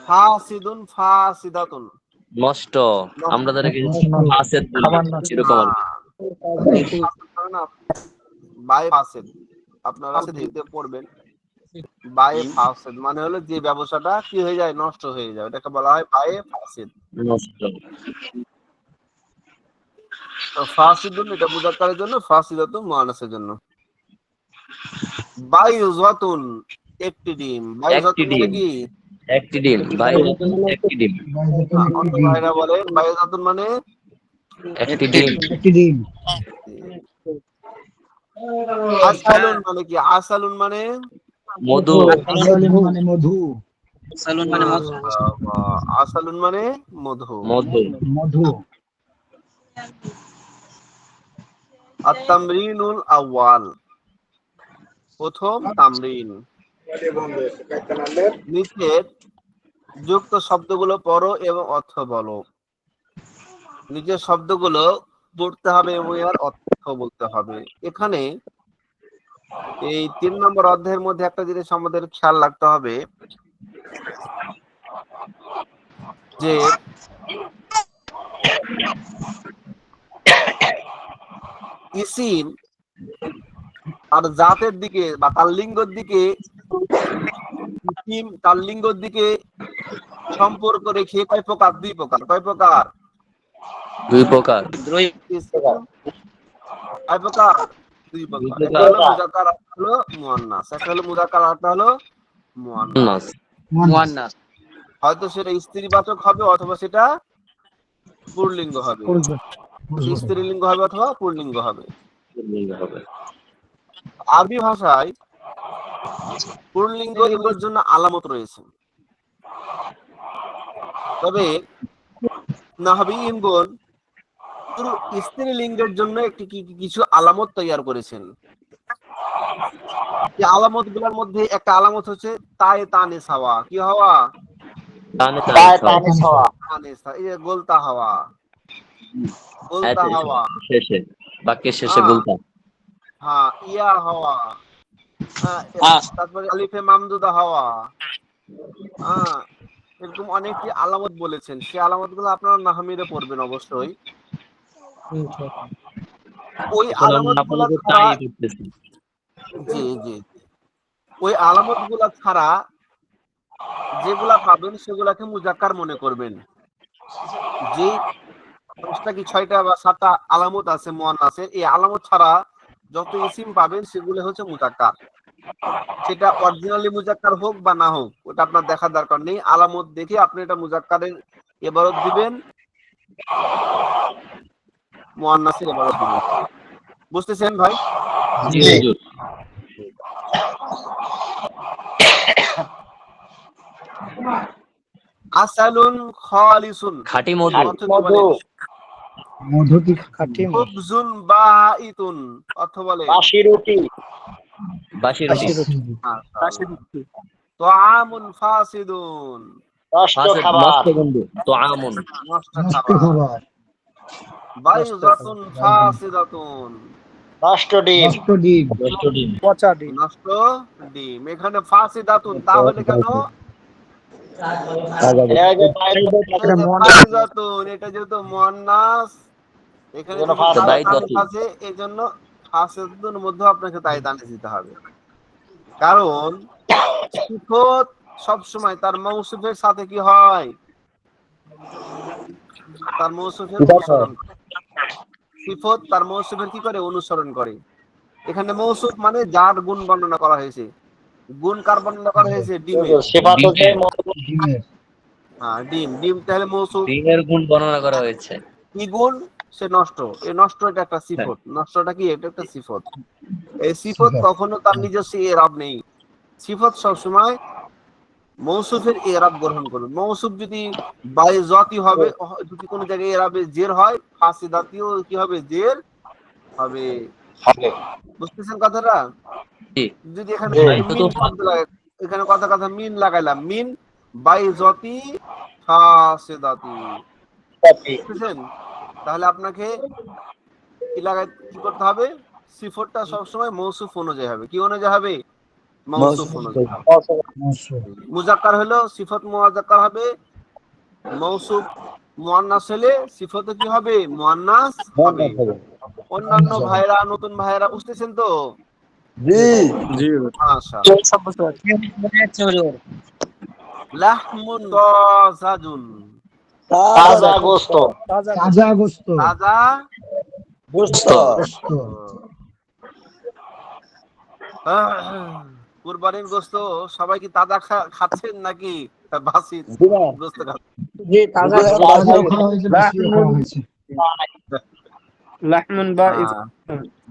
ফাসিদুন ফাসিদাতুন নষ্ট। আমরা তাদেরকে ফাসেদ বলি এরকম আর কি। বাই ফাসিদ আপনারা দিতে পড়বেন। বাই ফাসিদ মানে হলো যে ব্যবসাটা কি হয়ে যায়, নষ্ট হয়ে যায়, এটাকে বলা হয় বাই ফাসিদ। নষ্ট। তো ফাসিদুন এটা মুজাক্কারের জন্য, ফাসিদাতুন মুয়ান্নাসের জন্য। বাইজাতুন একটি ডিম। বাইজাতুন মানে কি? একটি ডিম। বাইজাতুন একটি ডিম। অন্য ভাইরা বলেন বাইজাতুন মানে একটি ডিম। আসালুন মানে কি? আসালুন মানে মধু। আসালুন মানে মধু। মধু। আত-তামরিনুল আউয়াল, প্রথম তামরিন। নিচের যুক্ত শব্দগুলো পড়ো এবং অর্থ বলো। নিচের শব্দগুলো পড়তে হবে এবং এর অর্থ বলতে হবে। এখানে এই 3 নম্বর অধ্যায়ের মধ্যে একটা জিনিস আমাদের খেয়াল রাখতে হবে, যে ইসিম আর জাতের দিকে বা তার লিঙ্গের দিকে, ইসিম তার লিঙ্গের দিকে সম্পর্ক রেখে কয় প্রকার? 2 প্রকার। কয় প্রকার? 2 প্রকার। কয় প্রকার? 2 প্রকার। একটা হলো মুযাক্কার, একটা হলো মুয়ান্নাস। একটা হলো মুযাক্কার, একটা হলো মুয়ান্নাস। মুয়ান্নাস। হয়তো সেটা স্ত্রীবাচক হবে অথবা সেটা পুল্লিঙ্গ হবে, স্ত্রীলিঙ্গ হবে অথবা পুল্লিঙ্গ হবে। আরবি ভাষায় পুল্লিঙ্গ লিঙ্গের জন্য আলামত রয়েছে, তবে নাহবীগণ স্ত্রীলিঙ্গের জন্য কিছু আলামত তৈরি করেছেন। এই আলামত গুলোর মধ্যে একটা আলামত হচ্ছে তায়ে তানে সাওয়া। কি হওয়া? এই যে গোলতা হওয়া, গোলতা হওয়া, শেষে বাক্যের শেষে গোলতা। হ্যাঁ, ইয়া হওয়া, তারপরে আলিফে মামদুদা হওয়া, এরকম অনেকটি আলামত বলেছেন। সেই আলামত গুলো আপনারা নাহমিরে পড়বেন অবশ্যই। ওই আলামত গুলা ছাড়া, জি জি, ওই আলামত গুলা ছাড়া যেগুলা পাবেন সেগুলাকে মুযাক্কার মনে করবেন। যে 5টা কি 6টা বা 7টা আলামত আছে মুয়ান্নাসের, এই আলামত ছাড়া যত ইসিম পাবেন সেগুলো হচ্ছে মুযাক্কার। সেটা অরিজিনালি মুযাক্কার হোক বা না হোক, ওটা আপনার দেখার দরকার নেই। আলামত দেখে আপনি এটা মুযাক্কারের ইবারত দিবেন, মুয়ান্নাসের ইবারত দিবেন। বুঝতেছেন ভাই? জি হুজুর। আসালুন খালিসুন, খাঁটি মধু। মধু কি খাঁটি? খুবজুন বাঈতুন, অর্থ বলে বাসি রুটি। বাসি রুটি। তুআমুন ফাসিদুন, নষ্ট খাবার। নষ্ট বন্ধু। তুআমুন নষ্ট খাবার। বাইযাতুন ফাসিদাতুন, নষ্ট ডিম। নষ্ট ডিম, নষ্ট ডিম। পচা ডিম। নষ্ট ডিম। এখানে ফাসিদাতুন তাহলে কেন? ফাসিদাতুন এটা যেহেতু মুয়ান্নাস, এখানে আছে, এজন্য ফাসিদাতুনের মধ্যে আপনাকে তাই দান দিতে হবে। কারণ সিফত সব সময় তার মৌসুফের সাথে কি হয়? তার মৌসুফের অনুসরণ। সিফত তার মৌসুফের কি করে? অনুসরণ করে। এখানে মৌসুফ মানে যার গুণ বর্ণনা করা হয়েছে। গুণ কার বর্ণনা করা হয়েছে? ডিমের। হ্যাঁ, ডিম। ডিম তাহলে মৌসুফ। ডিমের গুণ বর্ণনা করা হয়েছে। কি গুণ? সে নষ্ট। এই নষ্ট এটা একটা সিফত। নষ্টটা কি? এটা একটা সিফত। এই সিফত কখনো তার নিজস্ব ইরাব নেই। সিফত সবসময় মৌসুফের ইরাব গ্রহণ করবে। মৌসুফ যদি বাইজাতি হবে, যদি কোনো জায়গায় ইরাবে জের হয়, ফাসিদাতিও কি হবে? জের হবে। বুঝতেছেন কথাটা? যদি এখানে মিন শব্দ লাগে, এখানে কথা মিন লাগাইলাম, মিন বাইজাতি ফাসিদাতি, বুঝতেছেন? তাহলে আপনাকে কি করতে হবে? সিফতটা সবসময় মৌসুফ অনুযায়ী হবে। কি অনুযায়ী হবে? মৌসুফ অনুযায়ী। মুযাক্কার হলো সিফত মুযাক্কার হবে, মৌসুফ মুয়ান্নাস হলে সিফত কি হবে? মুয়ান্নাস হবে। অন্যান্য ভাইরা, নতুন ভাইরা বুঝতেছেন তো? জি জি মাশাআল্লাহ। লাহমুন তাজাজুন, তাজা গোশত। তাজা গোশত। তাজা গোশত। কুরবানির গোশত সবাই কি তাজা খাচ্ছেন নাকি বাসি গোশত খাচ্ছেন? জি, তাজা লাহমুন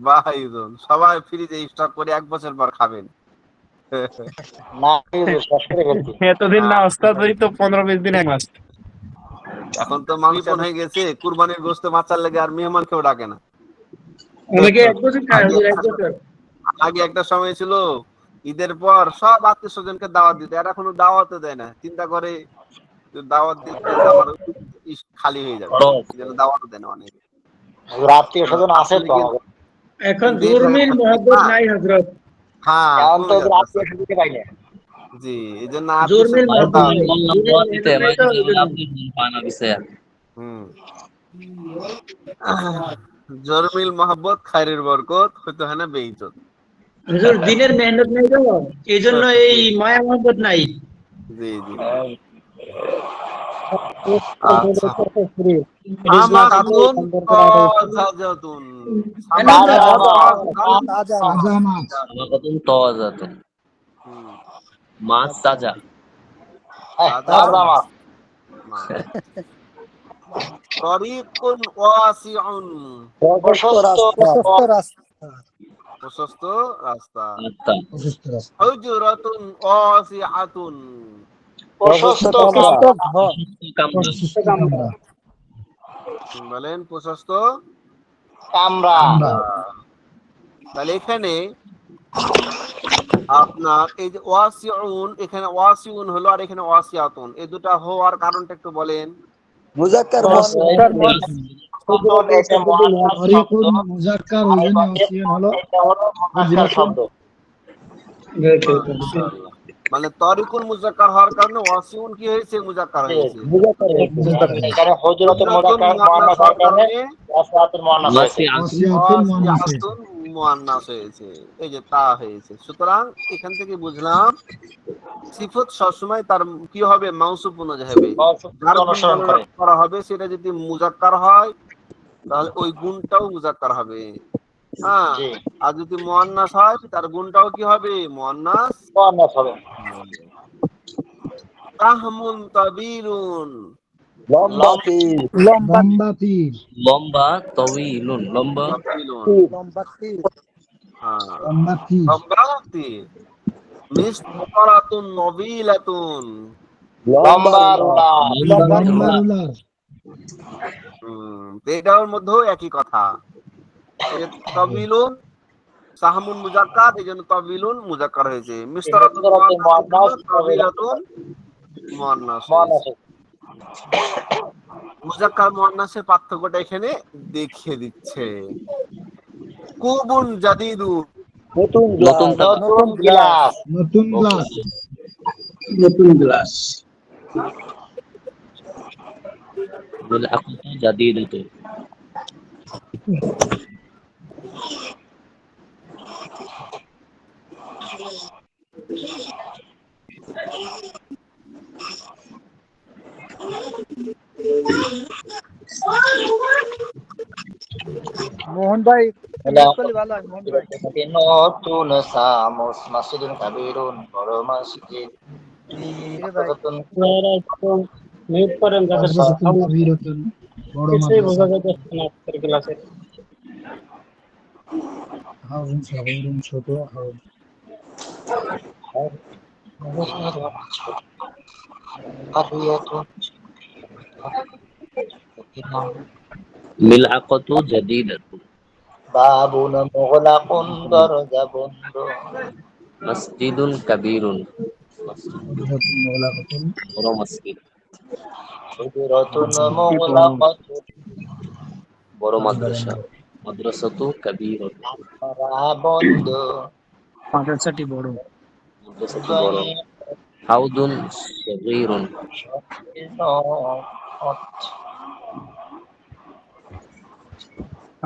বাঈদুন, সবাই ফ্রিজে স্টক করে 1 বছর পর খাবেন। না, শেষ করে ফেলছি। এতদিন না ওস্তাদ, ওই তো 15-20 দিন এক মাস। এখন তো মাংসন হয়ে গেছে, কুরবানির গোশত মাচার লেগে আর মেহমান কেউ ডাকে না। অনেকে 1 বছর খায়, 1 বছর। আগে একটা সময় ছিল ঈদের পর সব আত্মীয় স্বজনকে দাওয়াত দিতে, আর এখনো দাওয়াতও দেয় না। চিন্তা করে দাওয়াত দিতে আমার খালি হয়ে যাবে, দাওয়াতও দেয় না অনেকে। আত্মীয় স্বজন আছে তো এখন ধর্মের মহব্বত নাই হযরত। হ্যাঁ, এখন তো আত্মীয় স্বজনকে পাই না। জি, এই জন্য আর জোর কিছু মিল কথা মহব্বত নাই। বললাম দিনের দোয়া দিতে মেহনত নাই তো, ওই জন্য। আপনি পানা দিছে হুম জরমিল মোহাব্বত খায়রের বরকত হইতে হয় না বেইজ্জত। হুজুর দিনের মেহনত নাই তো, এই জন্য এই মায়া মহব্বত নাই। জি জি It আচ্ছা is not সামাকাতুন তাজাতুন সামাকাতুন তাজা মাছ। সামাকাতুন তাওয়াজাতুন হুম মাছ তাজা তাজা মাছ তরিকুন ওয়াসিউন প্রশস্ত প্রশস্ত রাস্তা আচ্ছা হুজরাতুন ওয়াসিআতুন প্রশস্ত কামরা বলেন প্রশস্ত কামরা তাহলে এখানে আপনার এই যে ওয়াসিউন, এখানে ওয়াসিউন হলো আর এখানে ওয়াসিআতুন, এই দুটো হওয়ার কারণটা একটু বলেন। মুজাক্কার তরিকুন মুজাক্কার, ওই জন্য ওসিয়ন হলো শব্দ। মাশাআল্লাহ, মানে তরিকুন মুজাক্কার হওয়ার কারণে ওয়াসিউন কি হয়েছে? মুজাক্কার হয়েছে। এখানে হজরতুল মুজাক্কার মুআন্নাস হওয়ার কারণে ওয়াসিআতুল মুআন্নাস হয়েছে। ওসিয়াতুন মুআন্নাস। ওয়াসিআতুন মুআন্নাস হয়েছে, এই যে তা হয়েছে। সুতরাং এখান থেকে বুঝলাম সিফত সবসময় তার কি হবে? মাউসুফ অনুযায়ী হবে। যার অনুসরণ করে করা হবে সেটা যদি মুজাক্কার হয় তাহলে ওই গুণটাও মুজাক্কার হবে। হ্যাঁ, জি আর যদি মুআন্নাস হয় তার গুণটাও কি হবে? মুআন্নাস মুআন্নাস হবে। তাহমুন তাবিলুন লম্বা তীর লম্বা তীর। লম্বা তাওয়িলুন লম্বা তাবিলুন হ্যাঁ লম্বা তীর। লম্বা তীর। মিসতারাতুন নবিলাতুন লম্বা রুলার লম্বা রুলার। তো এটার মধ্যেও একই কথা। তাবিলুন সাহামুন মুজাক্কার, এই জন্য তাবিলুন মুজাক্কার হয়েছে। মিসতারাতুন মুআন্নাস, তাবিলাতুন মুআন্নাস হয়েছে। মুজাক্কার মুআন্নাসের পার্থক্যটা এখানে দেখিয়ে দিচ্ছে। কুবুন জাদিদুন নতুন নতুন গ্লাস নতুন গ্লাস। নতুন গ্লাস। মিলআকুতু জাদিদাতু মোহন ভাই ভালো হয়। মোহন ভাই নতুন সামুস মাসজিদুন কাবীরুন বড় মসজিদ মিউট করেন যাতে কাবীরাতুন বড় মাদ্রাসা। হাউজিং সাগরুন ছোট হাউজ। মিলআকুতু জাদিদাতু বাবুন মুগলাকুন দরজা বন্ধ মসজিদুন কাবীরুন হুজরাতুন মুগলাকাতুন বড় মসজিদ হুজরাতুন মুগলাকাতুন বড় মাদ্রাসা মাদ্রাসাতু কাবীরাতু মারা বন্ধ মাদ্রাসাটি বড়। মাদ্রাসাতু বড় হাউদুন সগীরুন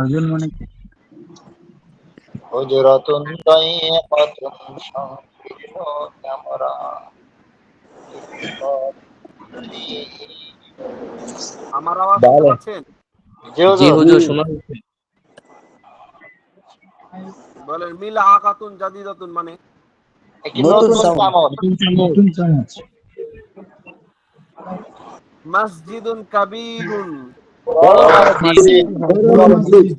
একজন মানে হুজরাতুন দাইয়াকাতুন সংকীর্ণ কামরা আমার আওয়াজ শুনতে পাচ্ছেন? জি হুজুর শোনা যাচ্ছে। বলেন মিলআকাতুন জাদিদাতুন মানে একটি নতুন চামচ নতুন চামচ। মসজিদুন কাবীরুন বড় মসজিদ।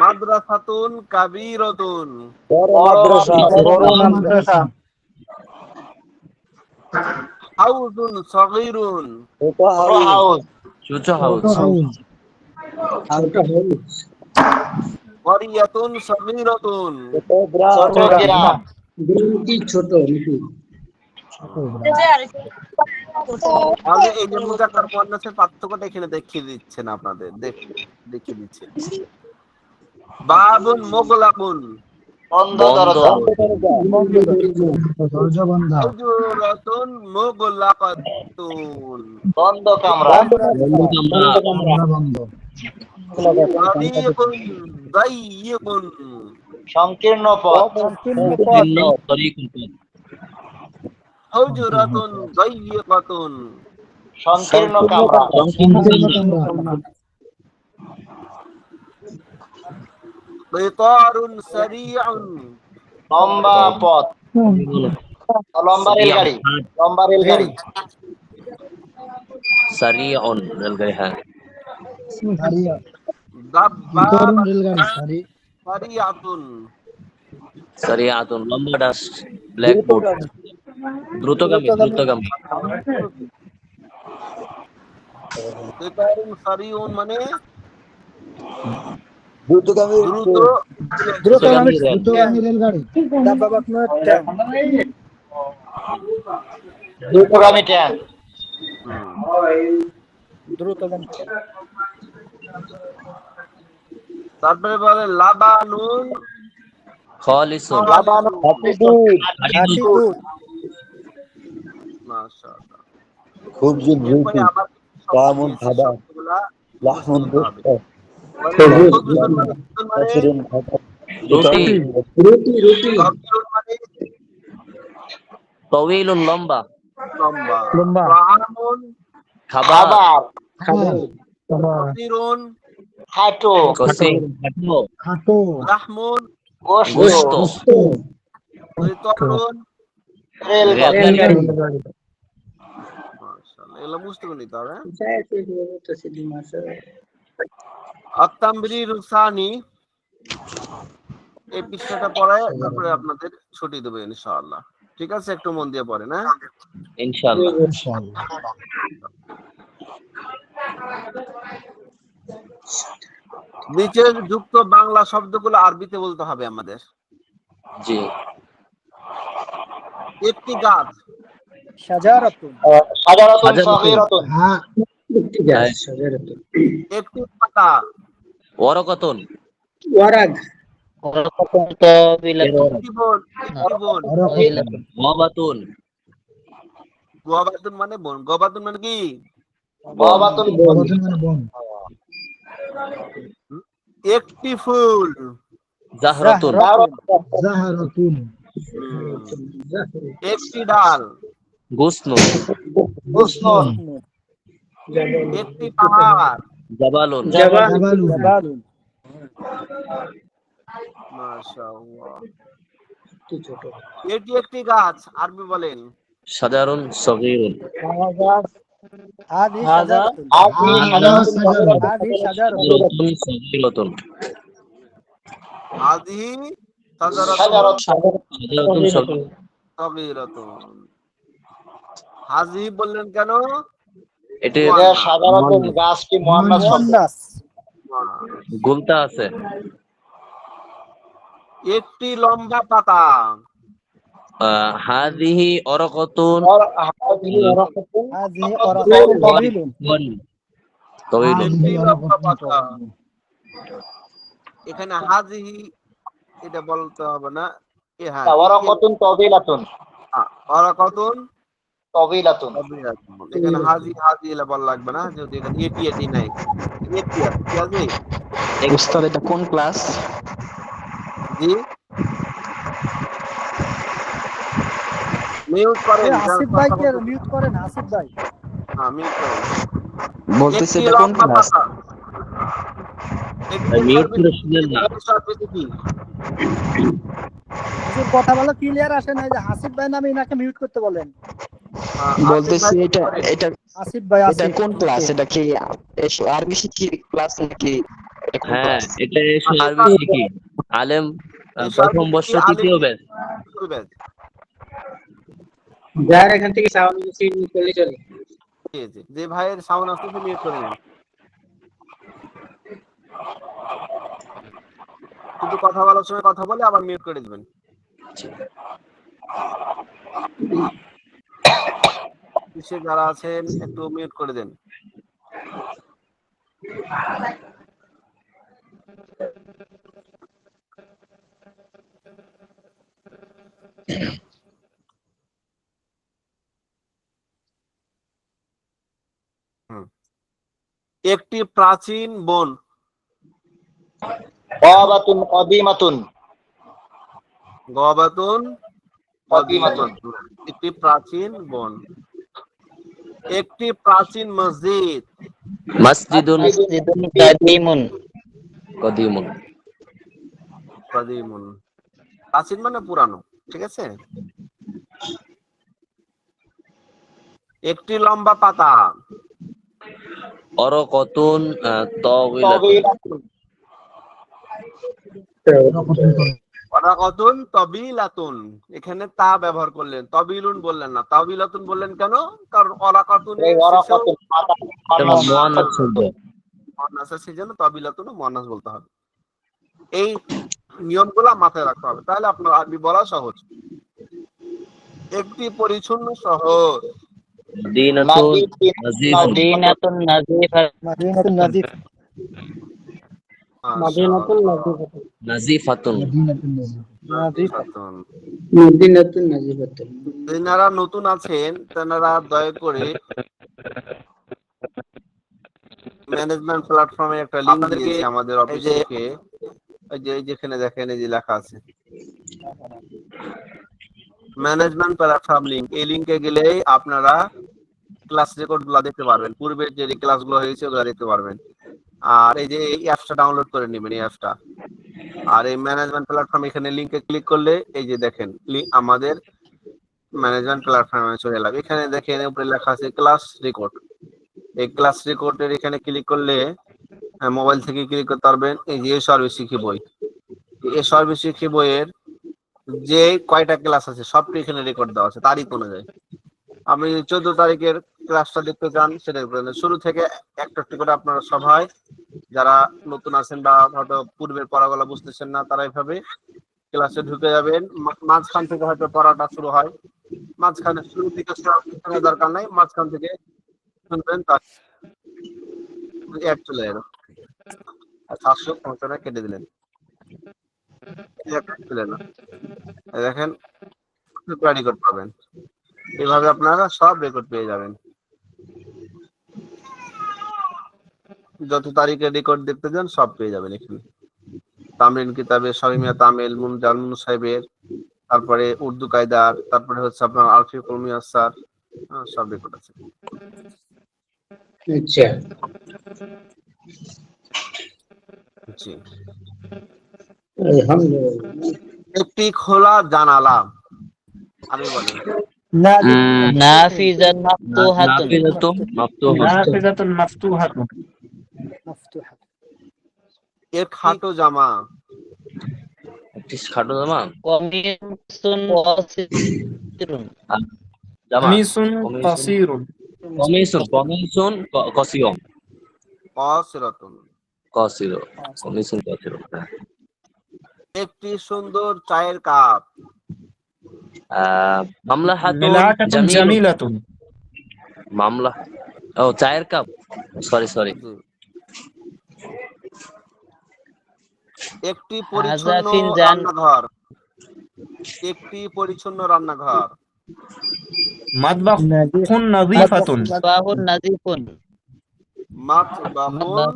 মাদ্রাসাতুন কাবীরাতুন বড় মাদ্রাসা। হাউজুন সগীরুন হাউস ছোট হাউস হাউজ। করিয়াতুন সগীরাতুন ছোট গ্রাম ছোট তাহলে এই যে মুজাক্কার মুআন্নাসের পার্থক্যটা এখানে দেখিয়ে দিচ্ছেন আপনাদের, দেখিয়ে দিচ্ছেন। বাবুন মুগলাকুন বন্ধ বন্ধ দরজা। হুজুরাতুন মুগলাকাতুন বন্ধ কামরা। বন্ধ কামরা তরীকুন দাইয়িকুন সংকীর্ণ পথ। সংকীর্ণ তরিকুল পথ। হুজুরাতুন দাইয়িকাতুন সংকীর্ণ কামরা। সংকীর্ণ কামরা। কিতারুন সারিউন লম্বা পথ। লম্বা রেলগাড়ি। লম্বা রেলগাড়ি। সারিউন রেলগাড়ি, হ্যাঁ। দাব্বাবাতুন সারিয়াতুন সারিয়াতুন লম্বা ডাস ব্ল্যাকবোর্ড। দ্রুতগামী কিতারুন সারিউন মানে দ্রুতগামী দ্রুতগামী দ্রুতগামী ট্যাঙ্ক। তারপরে বলে লাবানুন খালিসুন মাশাআল্লাহ। খুব এরপরে আবার তামুন ভাবা শব্দগুলা লাহমুন মুখস্থ করতে হবে। কাসিরুন রুটি রুটি তরকিরুন মানে তওয়িলুন লম্বা লম্বা। রাহামুন খাবার কাসিরুন খাটো। কসির খাটো রাহমুন গোস্ত। কিতারুন রেলগাড়ি। মাশাআল্লাহ, এগুলো বুঝতে নিতে হবে। আত-তামরির সানি, এই পৃষ্ঠাটা পড়ে তারপরে আপনাদের ছুটি দেব ইনশাআল্লাহ। ঠিক আছে, একটু মন দিয়ে পড়েন। হ্যাঁ, ইনশাআল্লাহ। নিচের যুক্ত বাংলা শব্দগুলো আরবিতে বলতে হবে আমাদের। জি। একটি গাছ সাজারাতুন সগীরাতুন। একটি পাতা ওয়ারাকাতুন একটি বন ওয়াবাতুন গোয়াবাতুন মানে বন। গোয়াবাতুন মানে কি? গবাতুন একটি ফুল জাহরাতুন একটি ডাল গুসনুন হুসনুন। একটি পাহাড় জাবালুন মাশাআল্লাহ। এটি একটি গাছ, আরবি বলেন। সাজারুন সগীরুন সাজারাতুন সগীরাতুন হাযিহি সাজারাতুন সগীরাতুন। হাযিহি বললেন কেন? এটি সাধারণত গাছটি মুয়ান্নাস শব্দ। গুলতা আছে। একটি লম্বা পাতা হাযিহি ওরাকাতুন তাওয়িলুন একটি লম্বা পাতা। এখানে হাযিহি এটা বলতে হবে না। ওয়ারাকাতুন তাবিলাতুন। ওয়ারাকাতুন তাবিলাতুন। এখানে হাজি এলা বলা লাগবে না, যেহেতু এখানে এটি নাই। এটি আছে, কি আছে? উস্তাদ, এটা কোন ক্লাস? জি, মিউট করেন। আসিফ ভাইকে মিউট করেন। আসিফ ভাই, হ্যাঁ, মিউট করেন। বলতেছি একটি এটা কোন লম্বা ক্লাস? পাতা। মিউট করে শুনেন না। কথা বলো ক্লিয়ার আসে না, যে আসিফ ভাই নামে ইনাকে মিউট করতে বলেন। বলতেছি এটা আসিফ ভাই, এটা কোন ক্লাস? এটা কি আরবি শিখি ক্লাস নাকি? এটা কোন হ্যাঁ, ক্লাস? এটা এসে আরবি শিখি। আলেম প্রথম বর্ষ তৃতীয় ব্যাচ। যার এখান থেকে সাউন্ড করলে চলে। যে ভাইয়ের সাউন্ড আসতেছে মিউট করে নেন। শুধু কথা বলার সময় কথা বলে আবার মিউট করে দিবেন। যারা আছেন একটু মিউট করে দেন। একটি প্রাচীন বন। গাবাতুন কাদিমাতুন। গবাতুন কাদিমাতুন। একটি প্রাচীন বন। একটি প্রাচীন মসজিদ। মসজিদুন মসজিদুন কাদিমুন। কদিমুন। কাদিমুন। প্রাচীন মানে পুরানো, ঠিক আছে। একটি লম্বা পাতা। ওরাকাতুন তাওইলাতুন। তাওয়িলাতুন। ওয়ারাকাতুন তাবিলাতুন। এখানে তা ব্যবহার করলেন, তবিলুন বললেন না। তাবিলাতুন বললেন কেন? কারণ ওয়ারাকাতুন এই এর শেষেও ওয়ারাকাতুন এটা মুয়ান্নাস শব্দ। মুয়ান্নাস আছে, সেজন্য তাবিলাতুন মুয়ান্নাস বলতে হবে। এই নিয়মগুলো মাথায় রাখতে হবে, তাহলে আপনার আরবি বলা সহজ। একটি পরিচ্ছন্ন শহর। মদিনাতুন নাজিফুন। মদিনাতুন নাজিফাতুন। মাদিনাতুন নাজিফ। মাশাআল্লাহ। নাজিফাতুন। নাজিফাতুন। মদিনাতুন নাজিফাতুন। যারা নতুন আছেন তারা দয়া করে ম্যানেজমেন্ট প্ল্যাটফর্মে একটা লিংক দিয়েছি আমাদের অফিস থেকে। এই যে যেখানে দেখেন এই যে লেখা আছে ম্যানেজমেন্ট প্ল্যাটফর্ম লিংক। এই লিংকে গেলেই আপনারা ক্লাস রেকর্ড গুলো দেখতে পারবেন, পূর্বের যে ক্লাসগুলো হয়েছে ওগুলো দেখতে পারবেন। আর এই যে এই অ্যাপসটা ডাউনলোড করে নেবেন, এই অ্যাপসটা। আর এই ম্যানেজমেন্ট প্ল্যাটফর্ম এখানে লিংকে ক্লিক করলে এই যে দেখেন আমাদের ম্যানেজমেন্ট প্ল্যাটফর্মে চলে এলাম। এখানে দেখেন উপরে লেখা আছে ক্লাস রেকর্ড। এই ক্লাস রেকর্ডের এখানে ক্লিক করলে মোবাইল থেকে ক্লিক করতে পারবেন। এই যে সর্বশিক্ষী বই, এই সর্বশিক্ষী বইয়ের যে কয়টা ক্লাস আছে সবটি এখানে রেকর্ড দেওয়া আছে তারিখ অনুযায়ী। আপনি 14 তারিখের ক্লাসটা দেখতে চান সেটা শুরু থেকে একটা একটু করে আপনারা সবাই যারা নতুন আছেন বা হয়তো পূর্বের পড়াগুলো বুঝতেছেন না তারা এইভাবে ক্লাসে ঢুকে যাবেন। মাঝখান থেকে হয়তো পড়াটা শুরু হয়, মাঝখানে শুরু থেকে শোনার দরকার নাই, মাঝখান থেকে শুনবেন। তার চলে গেল 750 কেটে দিলেন, দেখেন রেকর্ড পাবেন। এভাবে আপনারা সব রেকর্ড পেয়ে যাবেন। যত তারিখে রেকর্ড দেখতে যান সব পেয়ে যাবেন এখানে। তামরিন কিতাবের, শামিমিয়া তামিল, মুনজালুন সাহেবের, তারপরে উর্দু কায়দার, তারপরে হচ্ছে আপনার আরফি কলমি আসার, সব রেকর্ড আছে। আচ্ছা। জি। আলহামদুলিল্লাহ। একটি খোলা জানালা। আমি বলি নাফিজাতুন মাফতুহাতুন। নাফিজাতুন মাফতুহা। নাফিজাতুন মাফতুহাতুন। মাফতুহা। এর খাটো জামা। একটি খাটো জামা। কমিসুন ওয়াসিরুন। জামা কামিসুন কাসীরুন। কমিসুন কসিয়ম। কসরাতুন। কসিরো। কমিসুন কসিরো। একটি সুন্দর চায়ের কাপ। মামলাহাতুন মিলাকাতুন জামিলাতুন। মামলা, ও চায়ের কাপ, সরি। একটি পরিচ্ছন্ন হাজাফিনজান। রান্নাঘর। একটি পরিচ্ছন্ন রান্নাঘর। মাতবাখুন নাযীফাতুন। মাতবাহুন নাযীফুন। মাতবাহুন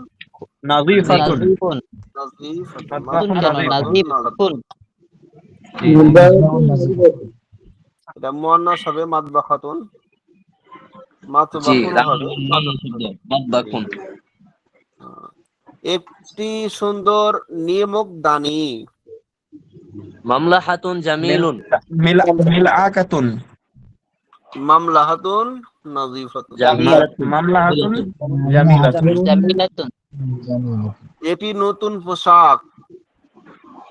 নাযীফাতুন। নাযীফুন। নাযীফাতুন। নতুন কেন নাযীফুন? এটা মুয়ান্নাস হবে মাতবাখাতুন, জি, মাতবাহুন হবে মাতবাখুন। একটি সুন্দর নিমকদানি। মামলাহাতুন জামিলুন। মিলআকাতুন। মামলাহাতুন নাযীফাতুন। মামলাহাতুন জামিলাতুন। জামিলাতুন। এটি নতুন পোশাক।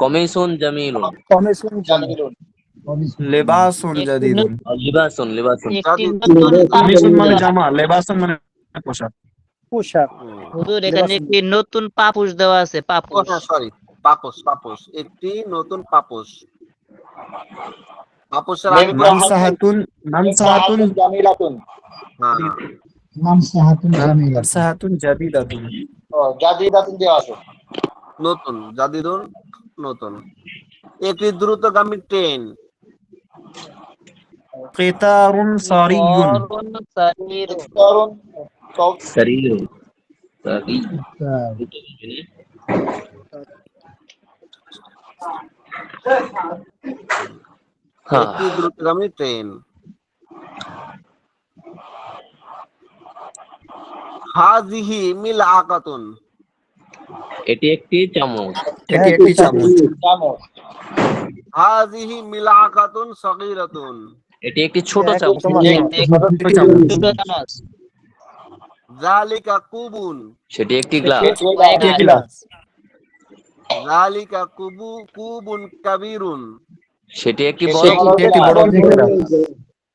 কমিসুন জামিলুন। কমিসুন জামিলুন। লিবাসুন একটি জাদীদুন। লিবাসুন। একটি নতুন কমিসুন মানে পাপোশ। জামা, লিবাসুন মানে পোশাক। পোশাক। হুজুর এখানে একটি নতুন পাপোশ দেওয়া আছে, পাপোশ। সরি, পাপোশ। একটি নতুন পাপোশ। পাপোশের আগে মানসাহাতুন জামিলাতুন। হ্যাঁ, মানসাহাতুন জাদীদাতুন। জাদিদাতুন দেওয়া আছে। নতুন, জাদিদুন নতুন। একটি দ্রুতগামী ট্রেন। কিতারুন সারিয়ুন قطار صغير ইফতারুন সারির সারি হ্যাঁ একটি দ্রুতগামী ট্রেন। হাযিহি মিলআকাতুন, এটি একটি চামচ। এটি একটি চামচ। চামচ। হাযিহি মিলআকাতুন সগীরাতুন, এটি একটি ছোট চামচ। একটি চামচ। ছোট চামচ। যালিকা কুবুন, সেটি একটি গ্লাস। একটি গ্লাস। যালিকা কুবুন কাবীরুন, সেটি একটি বড় সেটি এটি একটি বড় গ্লাস।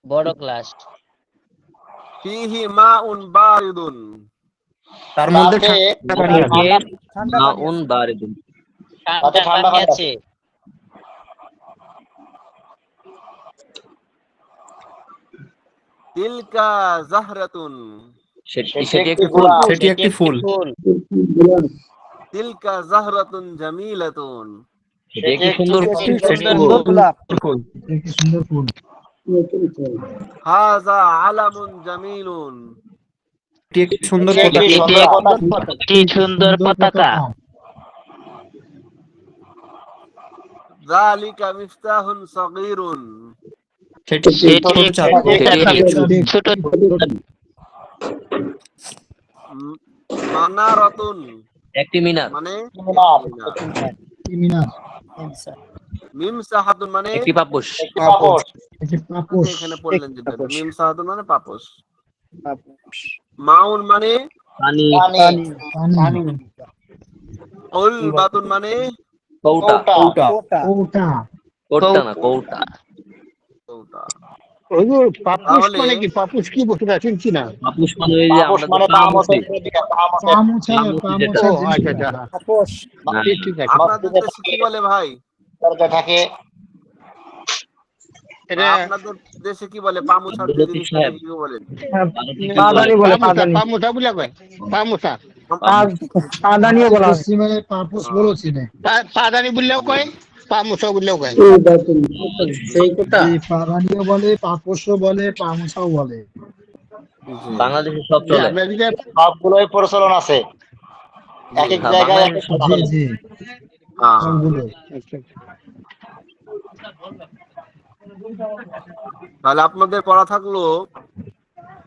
বড় ক্লাস। ফিহি মাউন বারিদুন, তার মধ্যে তাতে ঠান্ডা পানি আছে। ঠান্ডা পানি মাউন বারিদুন। তাতে ঠান্ডা পানি পানি আছে। তিলকা জাহরাতুন, সেটি একটি ফুল। গোলাপ। সেটি একটি ফুল। তিলকা জাহরাতুন জামিলাতুন, সেটি একটি সুন্দর ফুল। সেটি একটি সুন্দর গোলাপ। ফুল। হাযা আলামুন জামিলুন, এটি একটি সুন্দর সেটি পতাকা। একটি সুন্দর পতাকা। একটি সুন্দর পতাকা। যালিকা মিফতাহুন সগীরুন, সেটি একটি সেটি ছোট চাবি। একটি ছোট মানারাতুন, একটি মিনার। মানে মিনার। মিমসাহাতুন মানে একটি পাপোশ। একটি পাপোশ। এখানে পড়লেন যেটা মিমসাহাতুন মানে পাপোশ। মাউন মানে পানি। পানি। উলবাতুন মানে কৌটা। কৌটা। কৌটা না কৌটা। কৌটা। পাপুস তাহলে মানে কি? পাপুস কি বস্তুটা চিনছি না। পাপোশ মানে ওই যে পাপোশ আমরা মানে পা মুছি। পামোছের ও আচ্ছা আচ্ছা আপোষ। হ্যাঁ। ঠিক আছে। আপনাদের দেশে কি বলে ভাই? দরজা থাকে। এটা আপনাদের দেশে কি বলে? পামুছার যে জিনিসটাকে কি বলেন? পাদানি বলে, পাদানি। পামুসা বলে কয়। পামুসা পাদানিও বলা হয়। পাদানি বললেও কয়, পামুসা বললেও কয়। পাদানিও বলে, পাপোশও বলে, পামুসাও বলে। বাংলাদেশে সব চলে। আমরা এদিকে সবগুলোই প্রচলন আছে। এক এক হ্যাঁ, জায়গায় এক বাংলাদেশে এক সব কথা চলে। বলে। হ্যাঁ। আচ্ছা, আচ্ছা। তাহলে আপনাদের পড়া থাকলো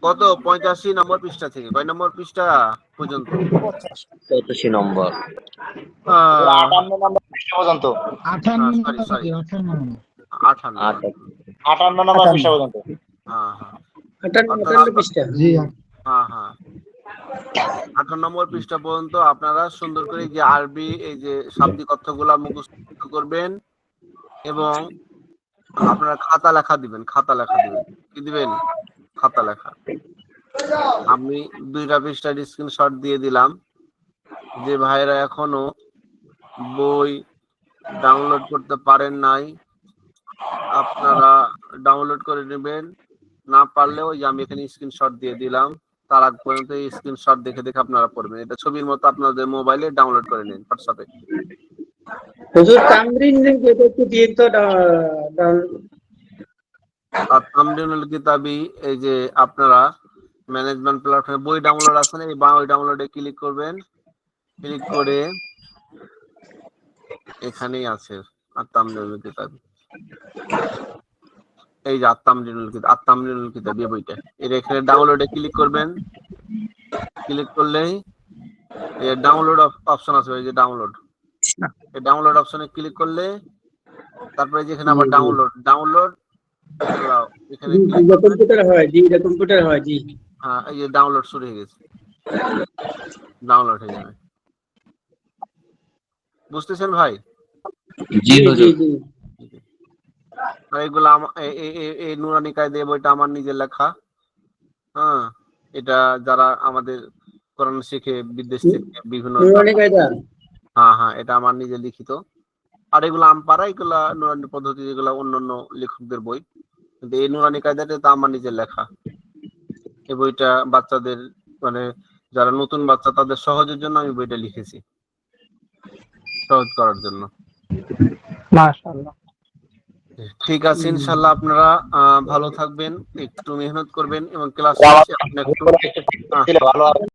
কত? 85 নম্বর পৃষ্ঠা থেকে কয় নম্বর পৃষ্ঠা পর্যন্ত? 85 নম্বর। 58 নম্বর পৃষ্ঠা পর্যন্ত। সরি 58 58 নম্বর পৃষ্ঠা পর্যন্ত। হ্যাঁ হ্যাঁ হ্যাঁ 58 নম্বর পৃষ্ঠা পর্যন্ত আপনারা সুন্দর করে যে আরবি এই যে শাব্দিক অর্থগুলা মুখস্থ করবেন এবং আপনারা খাতা লেখা দিবেন। কি দিবেন? খাতা লেখা। আমি 2টা পৃষ্ঠার স্ক্রিনশট দিয়ে দিলাম। যে ভাইরা এখনো বই ডাউনলোড করতে পারেন নাই আপনারা ডাউনলোড করে নেবেন। না পারলেও আমি এখানে স্ক্রিনশট দিয়ে দিলাম। তার আগ পর্যন্ত এই স্ক্রিনশট দেখে দেখে আপনারা পড়বেন। এটা ছবির মতো আপনাদের মোবাইলে ডাউনলোড করে নিন হোয়াটসঅ্যাপে। হুজুর তামরিন লিংক এটা একটু দিন তো আর তামরিনুল কিতাবি এই যে আপনারা ম্যানেজমেন্ট প্ল্যাটফর্মে বই ডাউনলোড আছে না, এই বই ডাউনলোডে ক্লিক করবেন। ক্লিক করে এখানেই আছে আত-তামরিনুল কিতাবি। এই যে আত-তামরিনুল কিতাবি বইটা। এর এখানে ডাউনলোডে ক্লিক করবেন। ক্লিক করলেই এই ডাউনলোড অপশন আছে, এই যে ডাউনলোড। এই ডাউনলোড অপশনে ক্লিক করলে তারপরে যেখানে আবার ডাউনলোড এখানে কম্পিউটার হয় জি, এটা কম্পিউটার হয় জি। হ্যাঁ এই যে ডাউনলোড শুরু হয়ে গেছে। ডাউনলোড হয়ে যাবে। বুঝতেছেন ভাই? জি হুজুর। আর এগুলা এই নুরানি কায়দা বইটা আমার নিজের লেখা। হ্যাঁ এটা যারা আমাদের কোরআন শিখে বিদেশ থেকে বিভিন্ন হ্যাঁ এটা আমার নিজে লিখিত। আর এগুলো আমপারা, এগুলা নুরানি পদ্ধতি, যেগুলো অন্যান্য লেখকদের বই, কিন্তু এই নুরানি কায়দাটা তো আমার নিজের লেখা। এই বইটা বাচ্চাদের মানে যারা নতুন বাচ্চা তাদের সহজের জন্য আমি বইটা লিখেছি, সহজ করার জন্য। মাশাআল্লাহ। ঠিক আছে, ইনশাল্লাহ আপনারা ভালো থাকবেন, একটু মেহনত করবেন এবং ক্লাস শেষে আপনি একটু ভালো